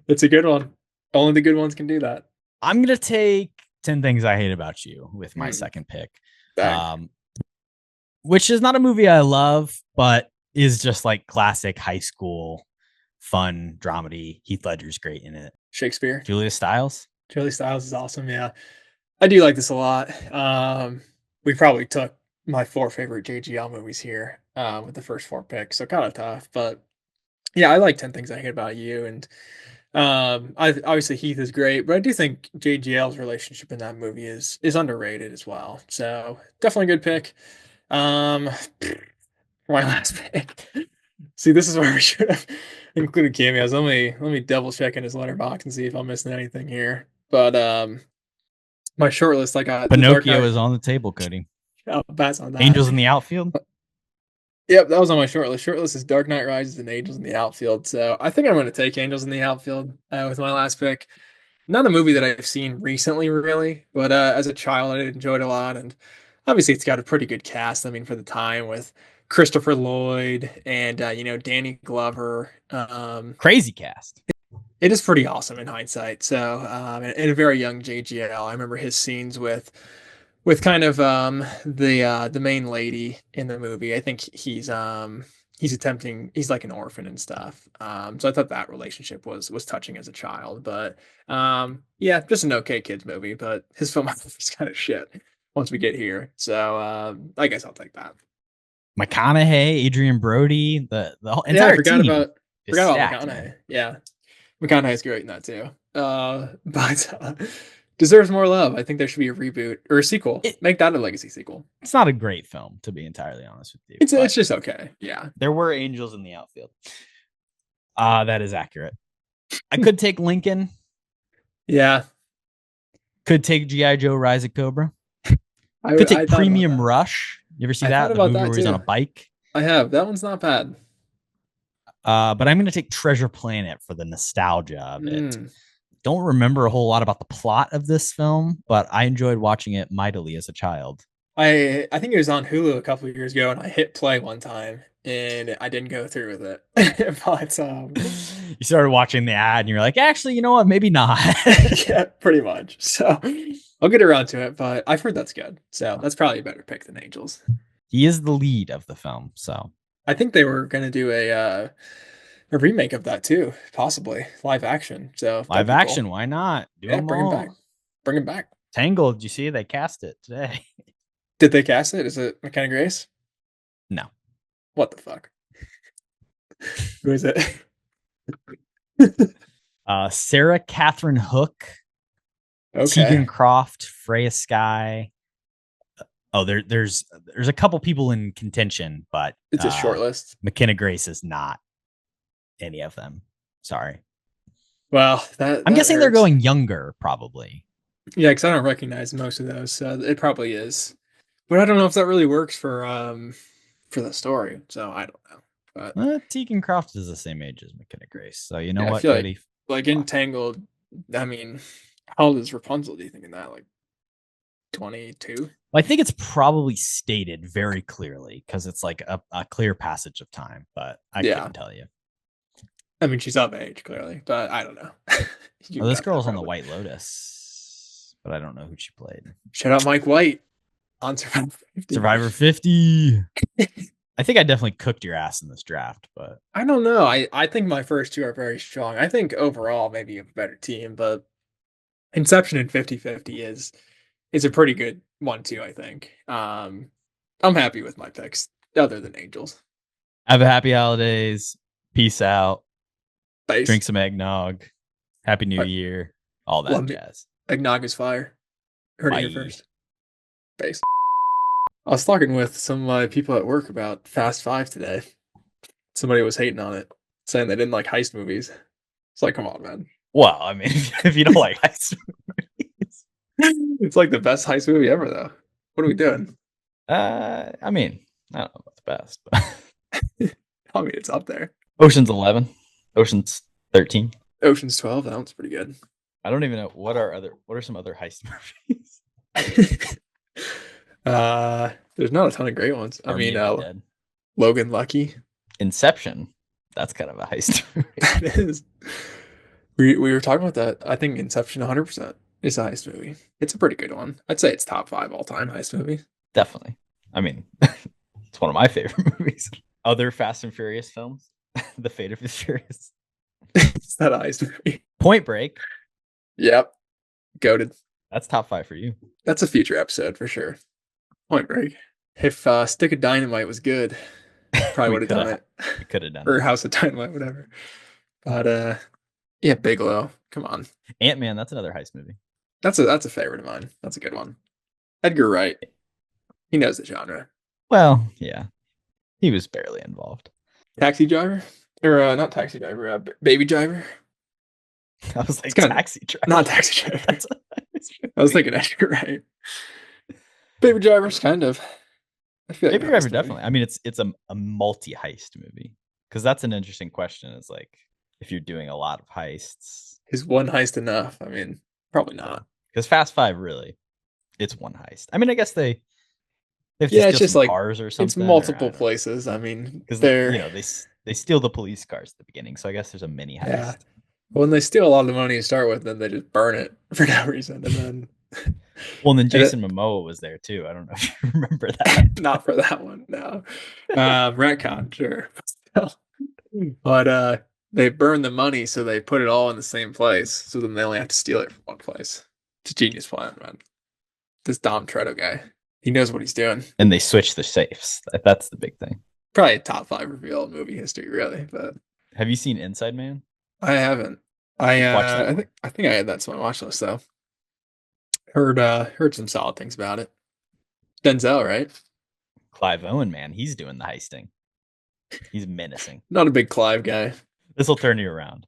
It's a good one. Only the good ones can do that.
I'm gonna take 10 Things I Hate About You with my
Mm.
second pick.
Dang.
Which is not a movie I love, but is just like classic high school fun dramedy. Heath Ledger's great in it.
Shakespeare.
Julia Stiles.
Julie Stiles is awesome. Yeah, I do like this a lot. We probably took my 4 favorite JGL movies here with the first 4 picks, so kind of tough. But yeah, I like 10 Things I Hate About You, and I obviously Heath is great, but I do think JGL's relationship in that movie is underrated as well. So definitely a good pick. For my last pick. See, this is where we should have included cameos. Let me double check in his letterbox and see if I'm missing anything here. But my short list, I got The Dark
Pinocchio
Knight.
is on the table, Cody.
I'll pass on that.
Angels in the Outfield.
Yep, that was on my short list. Short list is Dark Knight Rises and Angels in the Outfield. So I think I'm going to take Angels in the Outfield with my last pick. Not a movie that I've seen recently, really, but as a child, I enjoyed it a lot. And obviously, it's got a pretty good cast. I mean, for the time with Christopher Lloyd and Danny Glover.
Crazy cast.
It is pretty awesome in hindsight. So, and a very young JGL. I remember his scenes with kind of the main lady in the movie. I think he's like an orphan and stuff. So I thought that relationship was touching as a child. But yeah, just an okay kids movie. But his filmography is kind of shit once we get here. So I guess I'll take that.
McConaughey, Adrian Brody, the whole entire
I forgot
team.
about
is stacked,
McConaughey.
man.
Yeah, McConaughey's great in that too. But deserves more love. I think there should be a reboot or a sequel. Make that a legacy sequel.
It's not a great film, to be entirely honest with you.
It's just okay. Yeah.
There were angels in the outfield. That is accurate. I could take Lincoln.
Yeah.
Could take G.I. Joe Rise of Cobra.
I
Could take
thought about
Premium
that.
Rush. You ever see
I
that?
thought
The
about
movie
that
where he's on a
too.
bike.
I have. That one's not bad.
But I'm going to take Treasure Planet for the nostalgia of it.
Mm.
Don't remember a whole lot about the plot of this film, but I enjoyed watching it mightily as a child.
I think it was on Hulu a couple of years ago, and I hit play one time, and I didn't go through with it. But
You started watching the ad, and you're like, actually, you know what? Maybe not.
yeah, pretty much. So I'll get around to it, but I've heard that's good. So that's probably a better pick than Angels.
He is the lead of the film, so
I think they were going to do a remake of that too, possibly live action. So if
live
that'd be
action.
cool.
Why not? Do
Yeah,
them
bring him
all.
back. Bring him back.
Tangled. Did you see they cast it today?
Did they cast it? Is it McKenna Grace?
No.
What the fuck? Who is it?
Sarah Catherine Hook,
Okay.
Tegan Croft, Freya Sky. Oh, there's a couple people in contention, but
It's a short list.
McKenna Grace is not any of them. Sorry.
Well,
I'm guessing they're going younger, probably.
Yeah, because I don't recognize most of those, so it probably is. But I don't know if that really works for the story. So I don't know. But
Tegan Croft is the same age as McKenna Grace, so you know
yeah, I
what,
feel
Cody?
like Entangled. I mean, how old is Rapunzel? Do you think in that, like 22?
Well, I think it's probably stated very clearly because it's like a clear passage of time, but I couldn't tell you.
I mean, she's of age clearly, but I don't know.
Oh, this girl's on the White Lotus, but I don't know who she played.
Shout out Mike White on Survivor 50.
Survivor 50. I think I definitely cooked your ass in this draft, but
I don't know. I think my first two are very strong. I think overall maybe you have a better team, but Inception and 50-50 is a pretty good one too, I think. I'm happy with my picks, other than Angels.
have a happy holidays. Peace out.
Base.
Drink some eggnog. Happy New Year. All that
Love me.
jazz.
Eggnog is fire. Heard it
Bye.
here first. Base. I was talking with some of my people at work about Fast Five today. Somebody was hating on it, saying they didn't like heist movies. It's like, come on, man.
Well, I mean, if you don't like heist movies.
It's like the best heist movie ever, though. What are we doing?
I mean, I don't know about the best, but
I mean, it's up there.
Ocean's 11, Ocean's 13.
Ocean's 12, that one's pretty good.
I don't even know what are some other heist movies.
There's not a ton of great ones. I mean,
Dead.
Logan Lucky.
Inception. That's kind of a heist movie.
It is. We were talking about that. I think Inception 100% is a heist movie. It's a pretty good one. I'd say it's top 5 all time heist movie.
Definitely. I mean, it's one of my favorite movies. Other Fast and Furious films, The Fate of the Furious,
Is that a heist movie?
Point Break.
Yep. Goated.
That's top 5 for you.
That's a future episode for sure. Point Break. If Stick of Dynamite was good, probably
We
would have done
coulda-
it.
We could have done
Or
it.
House of Dynamite, whatever. But yeah, Bigelow. Come on.
Ant-Man, that's another heist movie.
That's a favorite of mine. That's a good one. Edgar Wright. He knows the genre.
Well, yeah. He was barely involved.
Taxi Driver? Or not Taxi Driver, Baby Driver?
I was like,
It's kinda-
Taxi Driver.
Not Taxi Driver.
That's a heist
I was
movie.
thinking Edgar Wright. Baby Driver's kind of. I feel like
Baby
a
Driver,
heist movie.
definitely. I mean, it's a multi-heist movie. Because that's an interesting question. It's like, if you're doing a lot of heists.
Is one heist enough? I mean, probably not.
Because Fast Five, really, it's one heist. I mean, I guess they have to
Yeah,
steal
it's just
some
like
cars or something.
It's multiple places. I mean,
Because
they're
they steal the police cars at the beginning. So I guess there's a mini heist.
Yeah. when they steal a lot of the money to start with, then they just burn it for no reason, and then
Well, and then
And it-
Jason Momoa was there too. I don't know if you remember that.
not for that one. No, retcon, sure, but they burn the money, so they put it all in the same place. So then they only have to steal it from one place. It's a genius plan, man. This Dom Toretto guy, he knows what he's doing.
And they switched the safes. That's the big thing.
Probably a top 5 reveal in movie history, really. But
Have you seen Inside Man?
I haven't.
Watch that.
I think I had that on my watch list though. Heard some solid things about it. Denzel, right?
Clive Owen, man, he's doing the heisting. He's menacing.
Not a big Clive guy.
This will turn you around.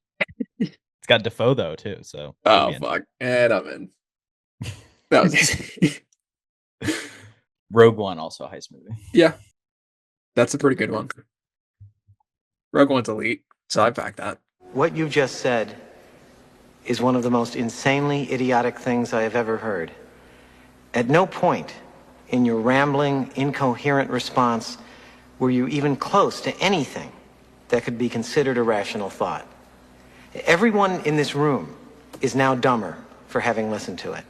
It's got Defoe though too. So
Oh
you'll be in.
fuck, and I'm in. That was easy.
Rogue One, also a heist movie.
Yeah, that's a pretty good one. Rogue One's elite, so I back that.
What you've just said is one of the most insanely idiotic things I have ever heard. At no point in your rambling, incoherent response were you even close to anything that could be considered a rational thought. Everyone in this room is now dumber for having listened to it.